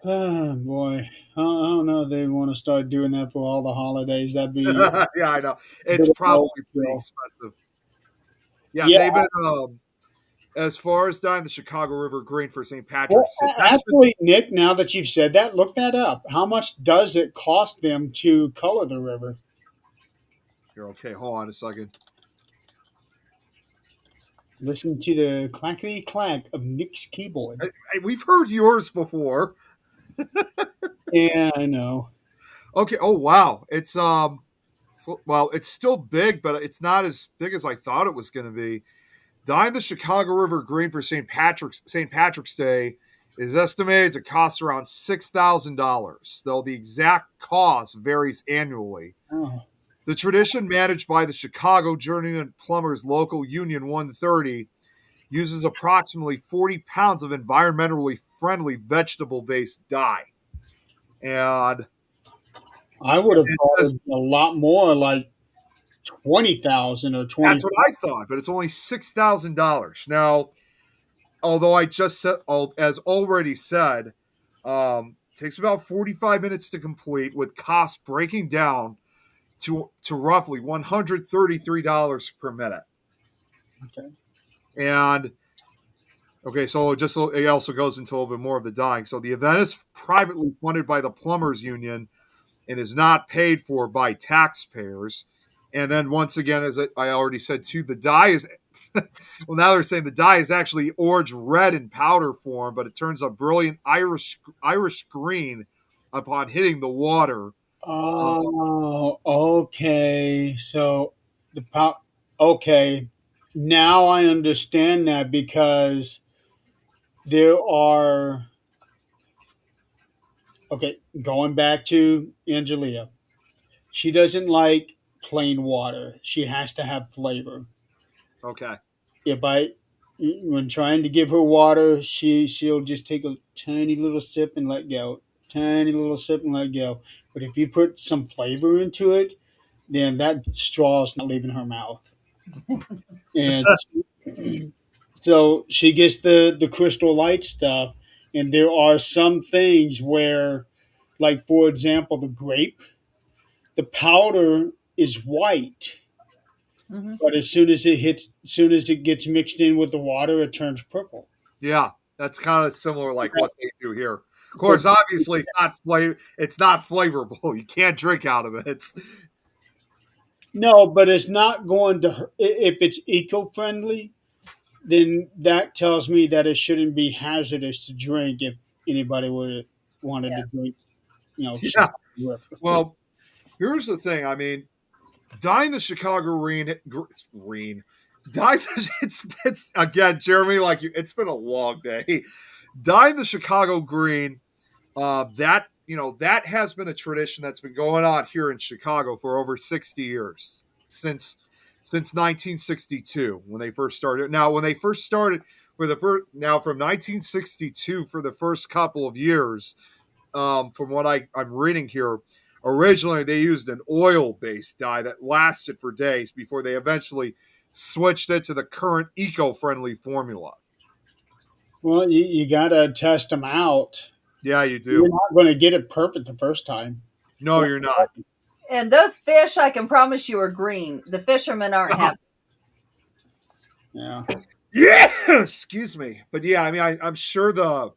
Oh, boy. I don't know if they want to start doing that for all the holidays. That'd be Yeah, I know. It's bit of probably pretty overkill. expensive. Yeah, Yeah. they've been, as far as dyeing the Chicago River green for St. Well, Patrick's Day, that's been, actually, Nick, now that you've said that, look that up. How much does it cost them to color the river? here, okay, hold on a second. Listen to the clackety clack of Nick's keyboard. Hey, we've heard yours before. Yeah, I know. Okay, oh wow. It's well, it's still big, but it's not as big as I thought it was going to be. Dyeing the Chicago River green for St. Patrick's Day is estimated to cost around $6,000, though the exact cost varies annually. Oh, The tradition, managed by the Chicago Journeyman Plumbers Local Union 130, uses approximately 40 pounds of environmentally friendly vegetable-based dye. And I would have thought it'd be a lot more, like 20,000 or 20. that's what I thought, but it's only $6,000. Now, although I just said, as already said, takes about 45 minutes to complete, with costs breaking down to roughly $133 per minute. Okay. And okay, so it also goes into a little bit more of the dyeing. So the event is privately funded by the Plumbers Union and is not paid for by taxpayers. And then once again, as I already said too, the dye is well, now they're saying the dye is actually orange red in powder form, but it turns a brilliant Irish green upon hitting the water. Oh, okay. So okay. Now I understand that because there are okay, going back to Angelia. She doesn't like plain water. She has to have flavor. Okay. If I when trying to give her water, she'll just take a tiny little sip and let go. Tiny little sip and let go. But if you put some flavor into it, then that straw's not leaving her mouth. And so she gets the crystal light stuff. And there are some things where, like for example, the grape, the powder is white, Hmm. but as soon as it gets mixed in with the water, it turns purple. Yeah, that's kind of similar like what they do here. Of course, obviously it's not flavorful. You can't drink out of it. No, but it's not going to hurt. If it's eco-friendly, then that tells me that it shouldn't be hazardous to drink if anybody would wanted Yeah. to drink, Yeah. River. Well, here's the thing. I mean, dyeing the Chicago green, dyeing it's again, Jeremy. Like you, it's been a long day. Dyeing the Chicago green, that has been a tradition that's been going on here in Chicago for over 60 years since 1962 when they first started. Now, when they first started from 1962 for the first couple of years, from what I'm reading here, originally they used an oil-based dye that lasted for days before they eventually switched it to the current eco-friendly formula. Well, you got to test them out. Yeah, you You're do. not going to get it perfect the first time. No, you're not. And those fish, I can promise you, are green. The fishermen aren't happy. Yeah. Yeah, excuse me. But yeah, I mean, I'm sure the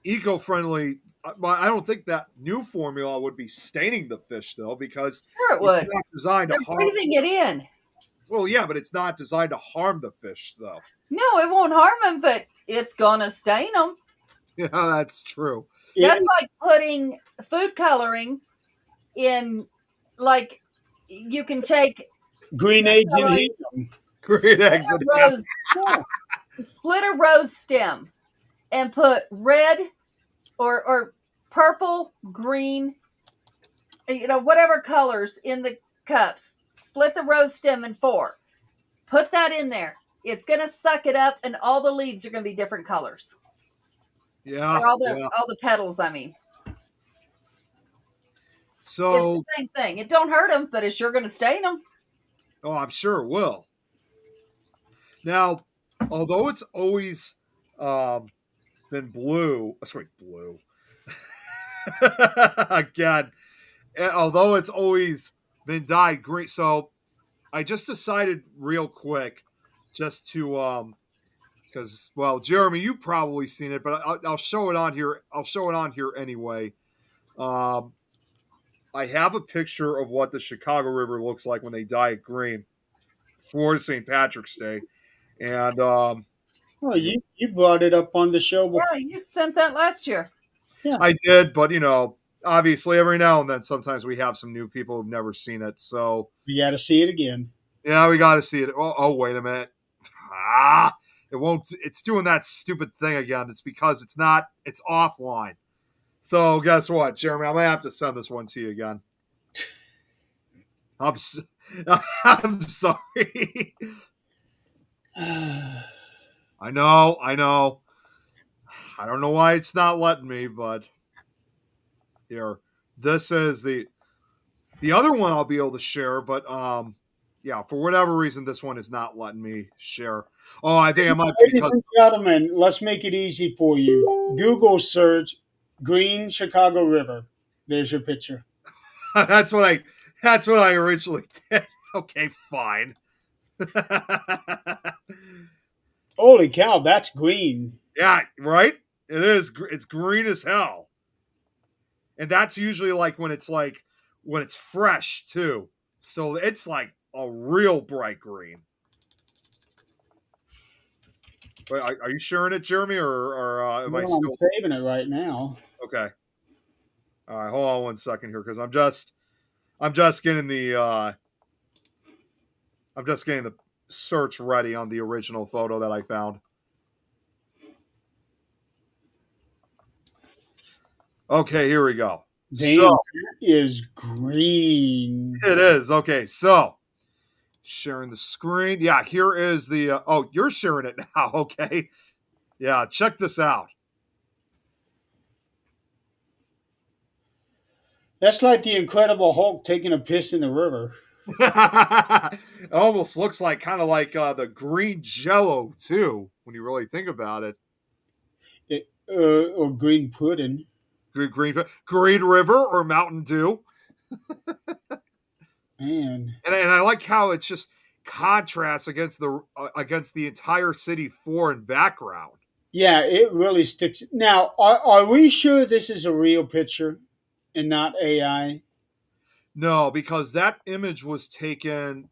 eco-friendly. I don't think that new formula would be staining the fish though, because Sure, it it's would. not designed They're to harm. breathing it in. Well, yeah, but it's not designed to harm the fish, though. No, it won't harm them, but it's gonna stain them. Yeah, that's true. That's like putting food coloring in, like, you can take Green eggs and coloring, ham. Green eggs a and rose, Yeah. split a rose stem and put red or purple, green, whatever colors in the cups. Split the rose stem in 4. Put that in there. It's going to suck it up, and all the leaves are going to be different colors. yeah, Or all yeah. the petals, I mean. So, It's the same thing. It don't hurt them, but it's sure going to stain them. oh, I'm sure it will. Now, although it's always been blue, blue. Again, although it's always been dyed green. So I just decided real quick just to because, well, Jeremy, you've probably seen it, but I'll show it on here. I'll show it on here anyway. I have a picture of what the Chicago River looks like when they dye it green for St. Patrick's Day. And Oh, you brought it up on the show before. Yeah, you sent that last year. I did, but obviously every now and then sometimes we have some new people who've never seen it. So We got to see it again. yeah, we got to see it. Oh, wait a minute. It won't. It's doing that stupid thing again. It's because it's offline. So guess what, Jeremy? I'm gonna have to send this one to you again. I'm sorry. I know. I don't know why it's not letting me, but here. This is the other one I'll be able to share, but yeah, for whatever reason, this one is not letting me share. Oh, I think it might be Ladies because and gentlemen, let's make it easy for you. Google search Green Chicago River. There's your picture. that's what I originally did. Okay, fine. Holy cow, that's green. Yeah, right? It is. It's green as hell. And that's usually when it's fresh too. So it's like a real bright green. Wait, are you sharing it, Jeremy, or am I Well, still I'm saving it right now. okay? All right, hold on one second here because I'm just getting the search ready on the original photo that I found. Okay, here we go. Damn, So that is green. it is. Okay, so sharing the screen. Yeah, here is the oh, you're sharing it now. Okay. Yeah, check this out. That's like the Incredible Hulk taking a piss in the river. It almost looks kind of like the green Jello too, when you really think about it. Or green pudding. Green River or Mountain Dew. Man. And I like how it's just contrasts against the entire city foreign background. Yeah, it really sticks. Now, are we sure this is a real picture and not AI? No, because that image was taken.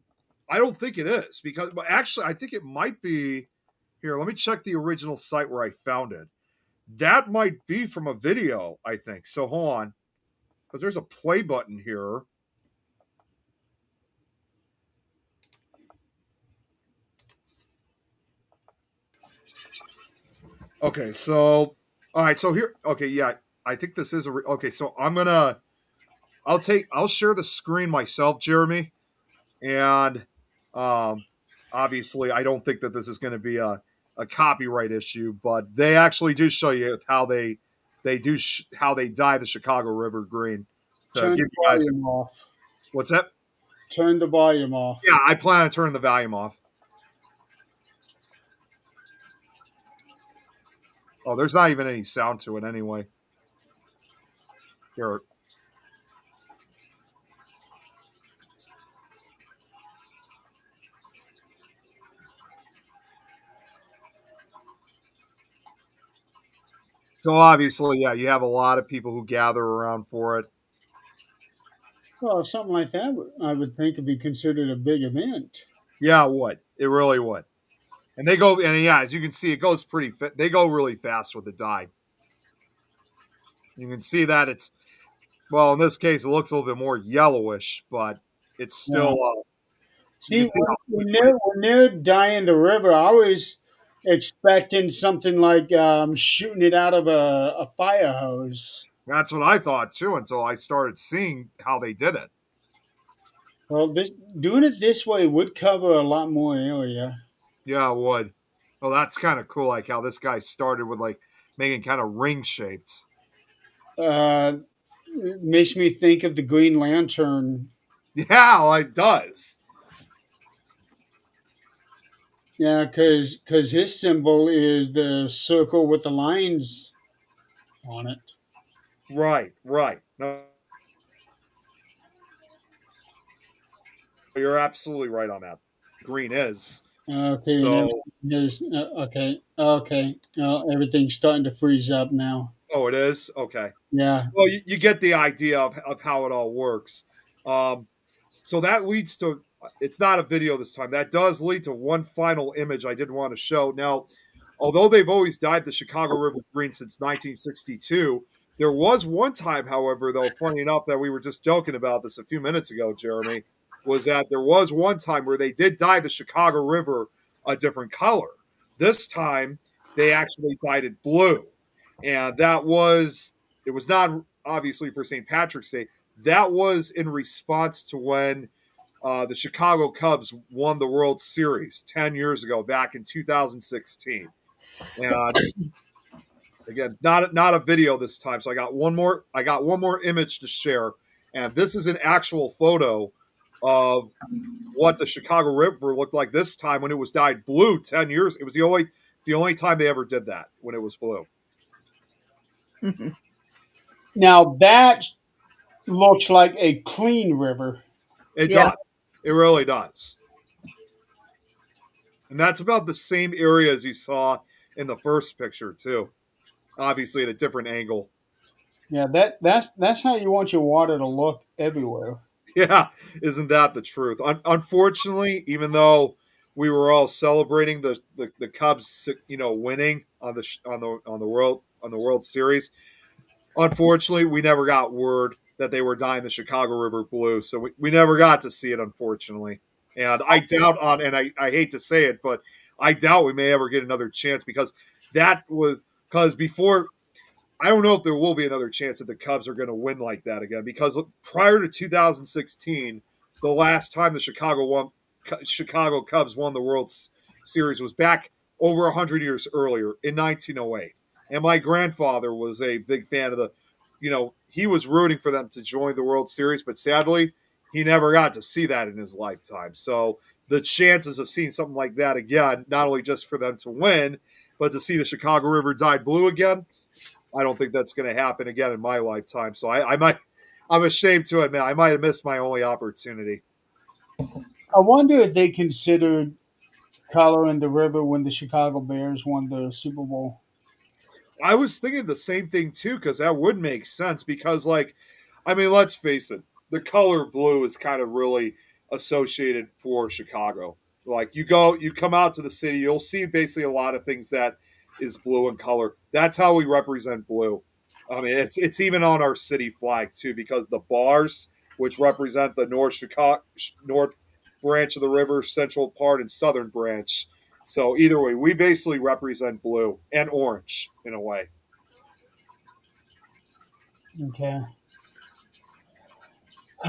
I don't think it is because, but actually, I think it might be. Here, let me check the original site where I found it. That might be from a video, I think. So hold on, because there's a play button here. Okay, so all right, so here, okay, yeah, I think this is okay. So I'll share the screen myself, Jeremy, and obviously I don't think that this is going to be a copyright issue, but they actually do show you how they how they dye the Chicago River green. So Turn give the you guys volume off. what's that? Turn the volume off. Yeah, I plan on turning the volume off. Oh, there's not even any sound to it anyway. Here. So obviously, yeah, you have a lot of people who gather around for it. Well, something like that, I would think would be considered a big event. Yeah, it would. It really would. And they go, and yeah, as you can see, it goes pretty fit. They go really fast with the dye. You can see that it's, well, in this case, it looks a little bit more yellowish, but it's Yeah. still, you See, can see how when they're dyeing the river, I was expecting something like shooting it out of a fire hose. that's what I thought too until I started seeing how they did it. Well, this doing it this way would cover a lot more area. Yeah, it would. Well, that's kind of cool, like how this guy started with like making kind of ring shapes. It makes me think of the Green Lantern. Yeah, well, it does. Yeah, because his symbol is the circle with the lines on it. Right, right. No, you're absolutely right on that. Green is. Okay, and So, everything is okay. Everything's starting to freeze up now. oh, it is? Okay. Yeah. Well, you get the idea of how it all works. Um, so that leads to, it's not a video this time. That does lead to one final image I did want to show. Now, although they've always dyed the Chicago River green since 1962, there was one time, however, though, funny enough, that we were just joking about this a few minutes ago, Jeremy, was that there was one time where they did dye the Chicago River a different color. This time, they actually dyed it blue. And that was, it was not obviously for St. Patrick's Day. That was in response to when the Chicago Cubs won the World Series 10 years ago, back in 2016. And again, not a video this time. So I got one more image to share, and this is an actual photo of what the Chicago River looked like this time when it was dyed blue 10 years. It was the only time they ever did that, when it was blue. Now that looks like a clean river. It Yeah. does. It really does. And that's about the same area as you saw in the first picture too. Obviously at a different angle. Yeah, that's how you want your water to look everywhere. Yeah, isn't that the truth? Unfortunately, even though we were all celebrating the Cubs, winning on the World Series, unfortunately, we never got word that they were dyeing the Chicago River blue, so we never got to see it, unfortunately. And I doubt and I hate to say it, but I doubt we may ever get another chance because before, I don't know if there will be another chance that the Cubs are going to win like that again. Because prior to 2016, the last time the Chicago Cubs won the World Series was back over 100 years earlier in 1908. And my grandfather was a big fan of he was rooting for them to join the World Series, but sadly, he never got to see that in his lifetime. So the chances of seeing something like that again, not only just for them to win, but to see the Chicago River dyed blue again, I don't think that's going to happen again in my lifetime. So I'm ashamed to admit, I might have missed my only opportunity. I wonder if they considered coloring the river when the Chicago Bears won the Super Bowl. I was thinking the same thing too, because that would make sense. Because, let's face it, the color blue is kind of really associated for Chicago. Like you come out to the city, you'll see basically a lot of things that is blue in color. That's how we represent blue. I mean, it's even on our city flag too, because the bars, which represent the north branch of the river, central part, and southern branch. So either way, we basically represent blue and orange in a way. Okay.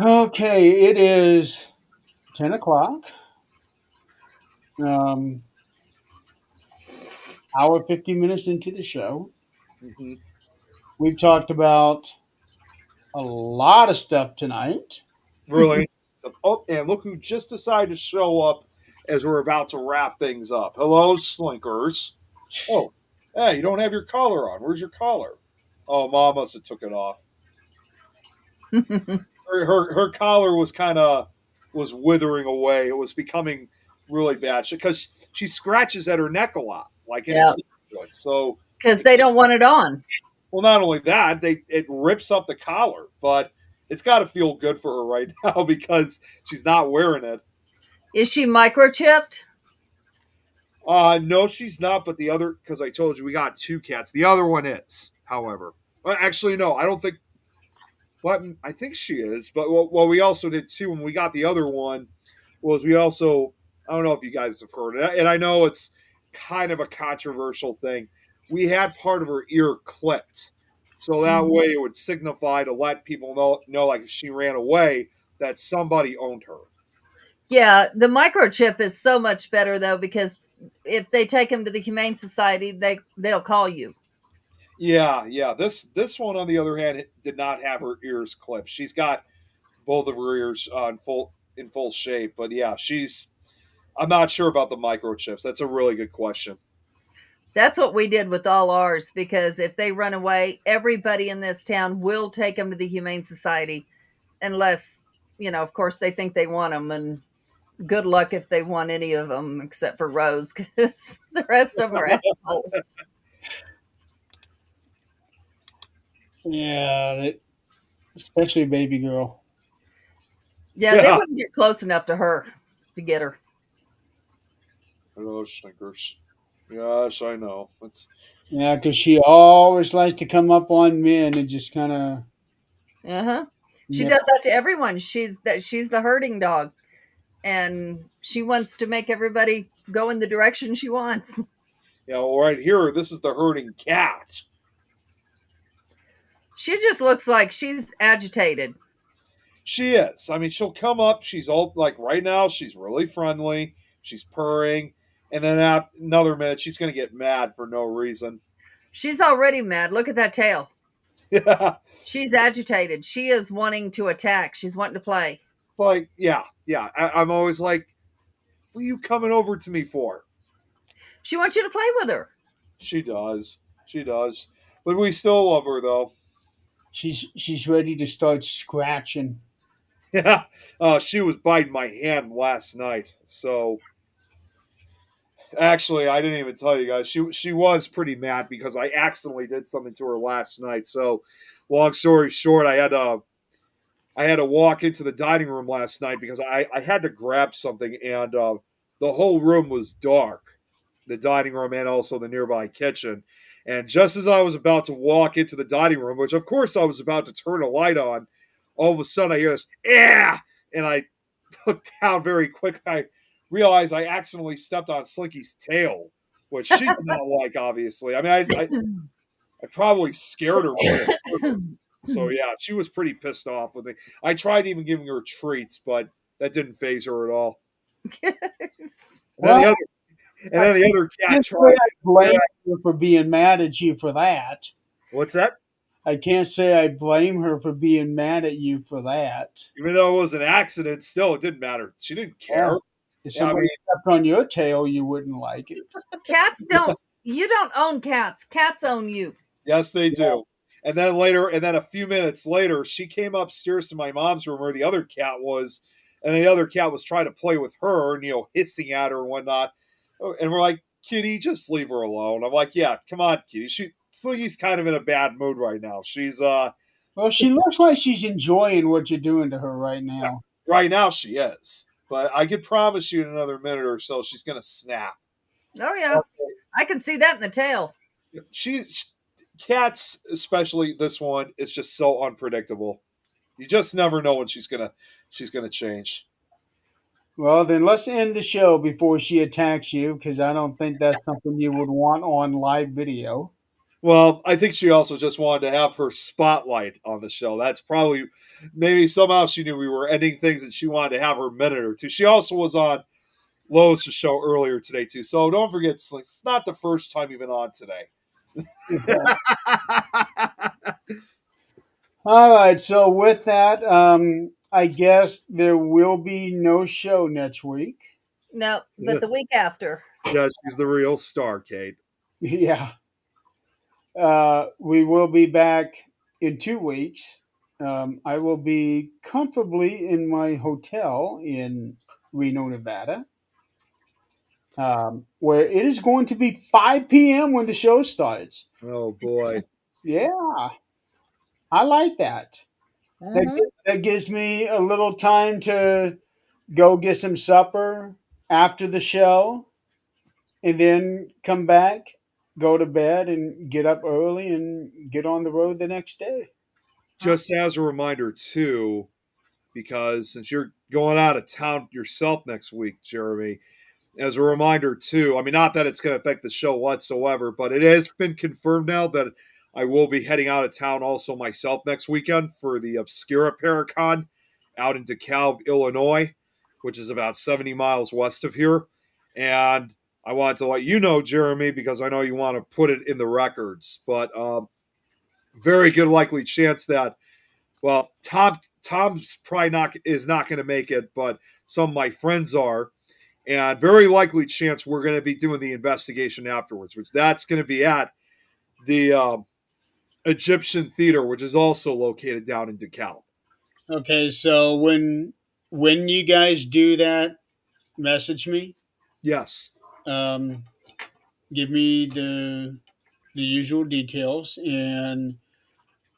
Okay, it is 10 o'clock. Hour 50 minutes into the show. Mm-hmm. We've talked about a lot of stuff tonight. Really. Oh, and look who just decided to show up as we're about to wrap things up. Hello, Slinkers. Oh, hey, you don't have your collar on. Where's your collar? Oh, Mom must have took it off. Her collar was withering away. It was becoming really bad because she scratches at her neck a lot, Yeah. So Because they don't want it on. well, not only that, it rips up the collar, but it's got to feel good for her right now because she's not wearing it. Is she microchipped? No, she's not. But the other, because I told you we got two cats. The other one is, however. Well, actually, no, I don't think. What I think she is, but what we also did too when we got the other one was we also, I don't know if you guys have heard it, and I know it's kind of a controversial thing. We had part of her ear clipped, so that way it would signify to let people know like if she ran away that somebody owned her. Yeah, the microchip is so much better though because if they take him to the Humane Society, they'll call you. Yeah. This one on the other hand did not have her ears clipped. She's got both of her ears in full shape, but yeah, she's. I'm not sure about the microchips. That's a really good question. That's what we did with all ours because if they run away, everybody in this town will take them to the Humane Society unless, of course they think they want them and good luck if they want any of them except for Rose because the rest of them are assholes. Yeah, especially baby girl. Yeah, they wouldn't get close enough to her to get her. Hello, stinkers. Yes, I know. Yeah, because she always likes to come up on men and just kind of. Uh-huh. She does that to everyone. She's the herding dog. And she wants to make everybody go in the direction she wants. Yeah, well, right here, this is the herding cat. She just looks like she's agitated. She is. I mean, she'll come up. She's all like right now. She's really friendly. She's purring, and then after another minute, she's going to get mad for no reason. She's already mad. Look at that tail. Yeah. She's agitated. She is wanting to attack. She's wanting to play. Like, yeah. I'm always like, what are you coming over to me for? She wants you to play with her. She does. But we still love her, though. She's ready to start scratching. Yeah. She was biting my hand last night. So, actually, I didn't even tell you guys. She was pretty mad because I accidentally did something to her last night. So, long story short, I had to walk into the dining room last night because I had to grab something, and the whole room was dark, the dining room and also the nearby kitchen. And just as I was about to walk into the dining room, which of course I was about to turn a light on, all of a sudden I hear this, yeah, and I looked down very quick. I realized I accidentally stepped on Slinky's tail, which she did not like, obviously. I mean, I probably scared her. So yeah, she was pretty pissed off with me. I tried even giving her treats, but that didn't faze her at all. Well, and then the other cat can't tried. say I blame her for being mad at you for that. What's that? I can't say I blame her for being mad at you for that. Even though it was an accident, still it didn't matter. She didn't care. If somebody stepped on your tail, you wouldn't like it. Cats don't. You don't own cats. Cats own you. Yes, they do. And then a few minutes later, she came upstairs to my mom's room where the other cat was, and the other cat was trying to play with her and, hissing at her and whatnot. And we're like, Kitty, just leave her alone. I'm like, yeah, come on, Kitty. Slinky's kind of in a bad mood right now. She's Well, she looks like she's enjoying what you're doing to her right now. Yeah, right now she is. But I could promise you in another minute or so she's gonna snap. Oh yeah. I can see that in the tail. Cats, especially this one, is just so unpredictable. You just never know when she's gonna change. Well, then let's end the show before she attacks you, because I don't think that's something you would want on live video. Well, I think she also just wanted to have her spotlight on the show. That's probably, maybe somehow she knew we were ending things and she wanted to have her minute or two. She also was on Lois' show earlier today, too. So don't forget, it's not the first time you've been on today. All right, so with that, I guess there will be no show next week. No, but the week after. Yeah, she's the real star, Kate. Yeah. We will be back in 2 weeks. I will be comfortably in my hotel in Reno, Nevada, where it is going to be 5 p.m. when the show starts. Oh, boy. Yeah. I like that. Mm-hmm. That gives me a little time to go get some supper after the show, and then come back, go to bed, and get up early and get on the road the next day. Just as a reminder, too, because since you're going out of town yourself next week, Jeremy, as a reminder, too, I mean, not that it's going to affect the show whatsoever, but it has been confirmed now that I will be heading out of town also myself next weekend for the Obscura Paracon out in DeKalb, Illinois, which is about 70 miles west of here. And I wanted to let you know, Jeremy, because I know you want to put it in the records, but very good likely chance that, well, Tom's probably not going to make it, but some of my friends are, and very likely chance we're going to be doing the investigation afterwards, which that's going to be at the Egyptian Theater, which is also located down in DeKalb. Okay, so when you guys do that, message me. Yes. Um, give me the usual details, and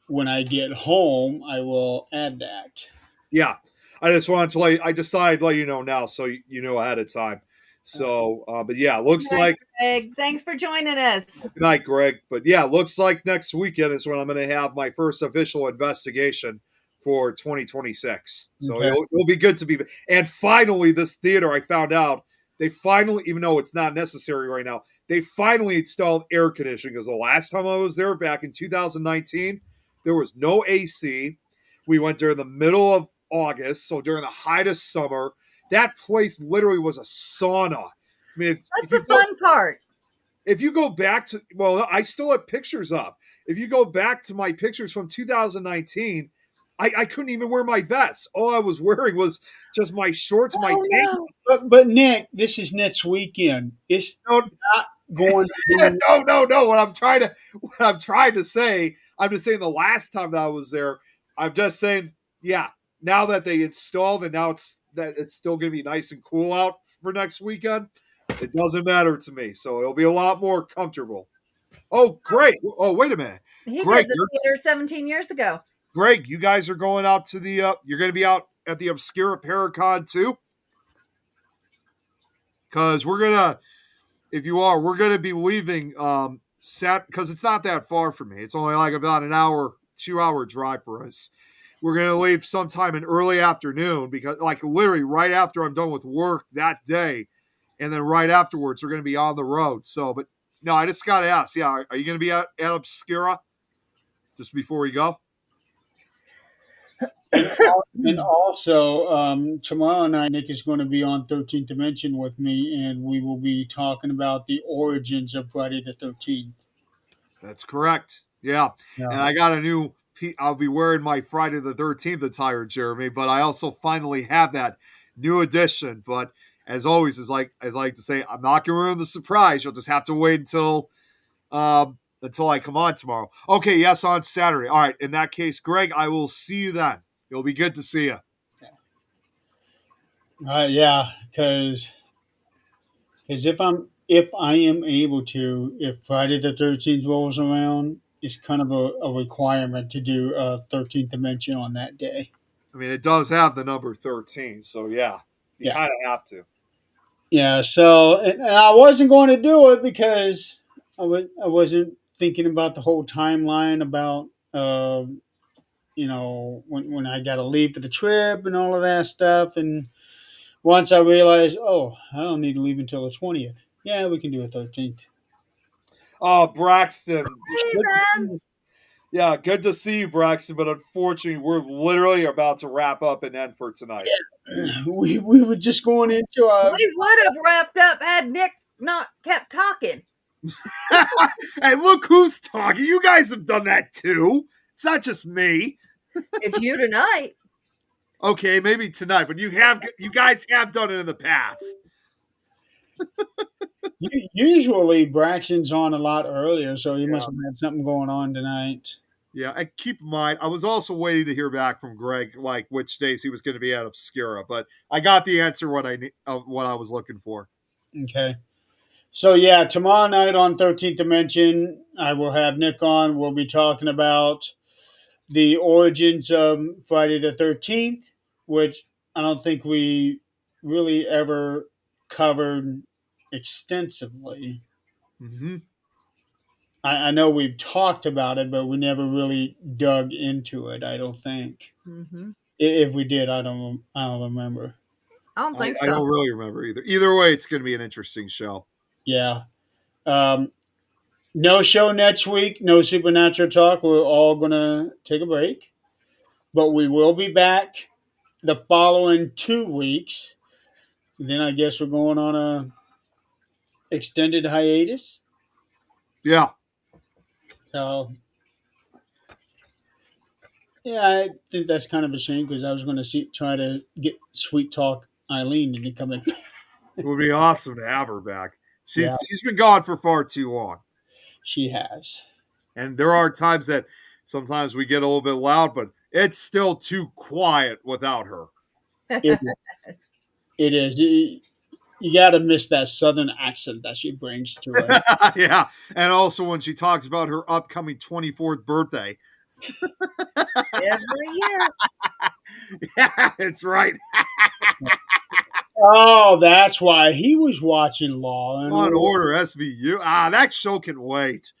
when I get home, I will add that. Yeah. I just wanted to I decided to let you know now so you know ahead of time. So, but yeah, looks Good night, like Greg. Thanks for joining us. good night, Greg. But yeah, looks like next weekend is when I'm going to have my first official investigation for 2026. So Okay. it'll be good to be. And finally, this theater, I found out they finally, even though it's not necessary right now, they finally installed air conditioning because the last time I was there back in 2019, there was no AC. We went during the middle of August, so during the height of summer. That place literally was a sauna. I mean, That's the fun part. if you go back to, well, I still have pictures up. If you go back to my pictures from 2019, I couldn't even wear my vest. All I was wearing was just my shorts, my tank. But Nick, this is next weekend. It's No, not going to be. no. What I'm trying to say, I'm just saying the last time that I was there, I'm just saying, yeah. Now that they installed, and now it's still going to be nice and cool out for next weekend. It doesn't matter to me, so it'll be a lot more comfortable. Oh, great! Oh, wait a minute, He Greg, did the theater 17 years ago. Greg, you guys are going out to the. You're going to be out at the Obscura Paracon too, because we're gonna. If you are, we're gonna be leaving. Because it's not that far from me. It's only like about an hour, 2 hour drive for us. We're going to leave sometime in early afternoon because, like, literally right after I'm done with work that day. And then right afterwards, we're going to be on the road. So, but no, I just got to ask. Yeah, are you going to be at Obscura just before we go? And also, tomorrow night, Nick is going to be on 13th Dimension with me, and we will be talking about the origins of Friday the 13th. That's correct. Yeah. And I got a new. I'll be wearing my Friday the 13th attire, Jeremy, but I also finally have that new edition. But as always, as I like to say, I'm not going to ruin the surprise. You'll just have to wait until I come on tomorrow. Okay, yes, on Saturday. All right. In that case, Greg, I will see you then. It'll be good to see you. Yeah, because if I am able to, if Friday the 13th rolls around, it's kind of a requirement to do a 13th Dimension on that day. I mean, it does have the number 13, so yeah, you kind of have to. Yeah, so and I wasn't going to do it because I wasn't thinking about the whole timeline about when I got to leave for the trip and all of that stuff. And once I realized, oh, I don't need to leave until the 20th. Yeah, we can do a 13th. Oh, Braxton. Hey, man. Yeah, good to see you, Braxton. But unfortunately, we're literally about to wrap up and end for tonight. We were just going into our. We would have wrapped up had Nick not kept talking. Hey, look who's talking. You guys have done that too. It's not just me. It's you tonight. Okay, maybe tonight, but you guys have done it in the past. Usually, Braxton's on a lot earlier, so he must have had something going on tonight. Yeah, and keep in mind, I was also waiting to hear back from Greg, like which days he was going to be at Obscura, but I got the answer what I was looking for. Okay. So yeah, tomorrow night on 13th Dimension, I will have Nick on. We'll be talking about the origins of Friday the 13th, which I don't think we really ever covered extensively. Mm-hmm. I know we've talked about it, but we never really dug into it. I don't think. Mm-hmm. If we did, I don't remember. I don't think I so. don't really remember either. Either way, it's going to be an interesting show. Yeah. Um, no show next week. No Supernatural talk. We're all gonna take a break, but we will be back the following 2 weeks. Then I guess we're going on a extended hiatus. Yeah. So yeah, I think that's kind of a shame because I was going to try to get Sweet Talk Eileen to come in. It would be awesome to have her back. Yeah. She's been gone for far too long. She has. And there are times that sometimes we get a little bit loud, but it's still too quiet without her. It, it is. You got to miss that southern accent that she brings to it. Yeah. And also when she talks about her upcoming 24th birthday. Every year. Yeah, it's right. Oh, that's why he was watching Law and On Order SVU. That show can wait.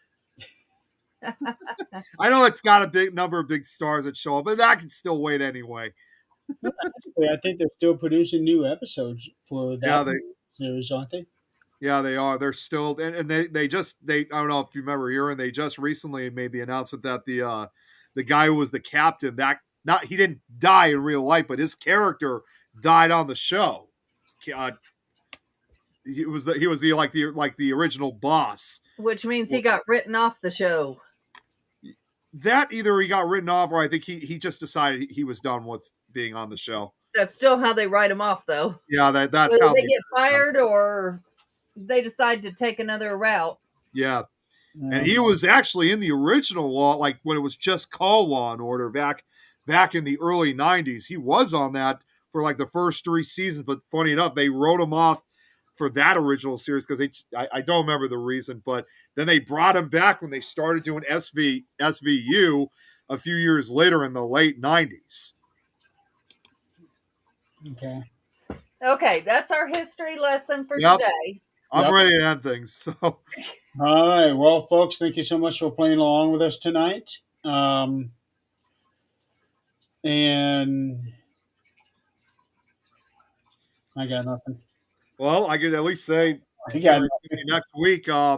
I know it's got a big number of big stars that show up, but that can still wait anyway. I think they're still producing new episodes for that series, aren't they? Yeah, they are. They're still, and they I don't know if you remember hearing, they just recently made the announcement that the guy who was the captain, he didn't die in real life, but his character died on the show. He was the original boss. Which means he got written off the show. That either he got written off, or I think he just decided he was done with being on the show. That's still how they write him off, though. Yeah, that's Whether how they get fired or they decide to take another route. Yeah. And he was actually in the original Law, like when it was just called Law and Order back in the early 90s. He was on that for like the first 3 seasons, but funny enough, they wrote him off for that original series because I don't remember the reason, but then they brought him back when they started doing SVU a few years later in the late 90s. Okay, that's our history lesson for Yep. today. I'm ready to end things. So, all right, well, folks, thank you so much for playing along with us tonight. And I got nothing. well, I could at least say next week. I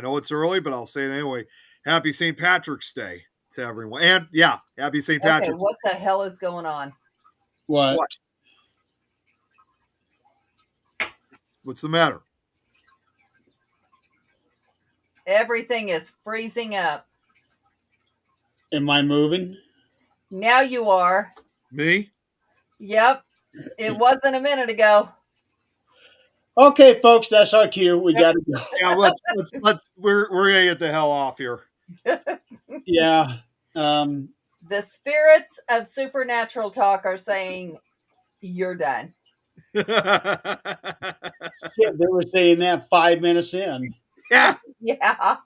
know it's early, but I'll say it anyway. Happy St. Patrick's Day to everyone, and yeah, happy St. Patrick's. Okay, what the hell is going on? What? What's the matter? Everything is freezing up. Am I moving? Now you are. Me? Yep. It wasn't a minute ago. Okay, folks, that's our cue. We got to go. Yeah, we're gonna get the hell off here. Yeah. The spirits of Supernatural Talk are saying you're done. They were saying that 5 minutes in. Yeah. Yeah.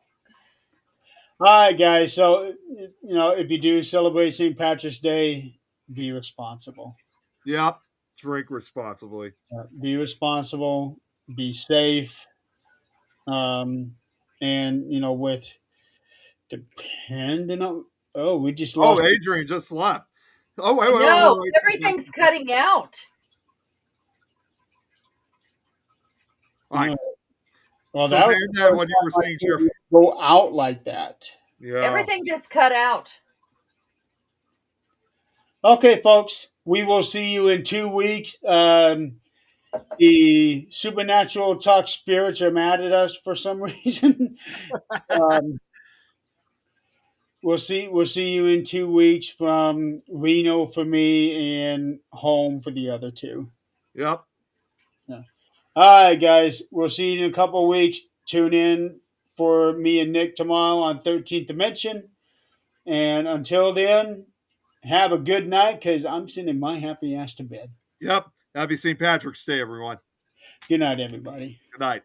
All right, guys. So, if you do celebrate St. Patrick's Day, be responsible. Yep. Drink responsibly. Be responsible. Be safe. And, with depending on. Oh, we just lost. Oh, Adrian just left. Oh, wait. No, everything's cutting out. Right. Well, so that was what you were saying, Jeff. Go out like that. Yeah. Everything just cut out. Okay, folks. We will see you in 2 weeks. The Supernatural Talk spirits are mad at us for some reason. We'll see you in 2 weeks from Reno for me and home for the other two. Yep. Yeah. All right, guys. We'll see you in a couple of weeks. Tune in for me and Nick tomorrow on 13th Dimension. And until then, have a good night because I'm sending my happy ass to bed. Yep. Happy St. Patrick's Day, everyone. Good night, everybody. Good night.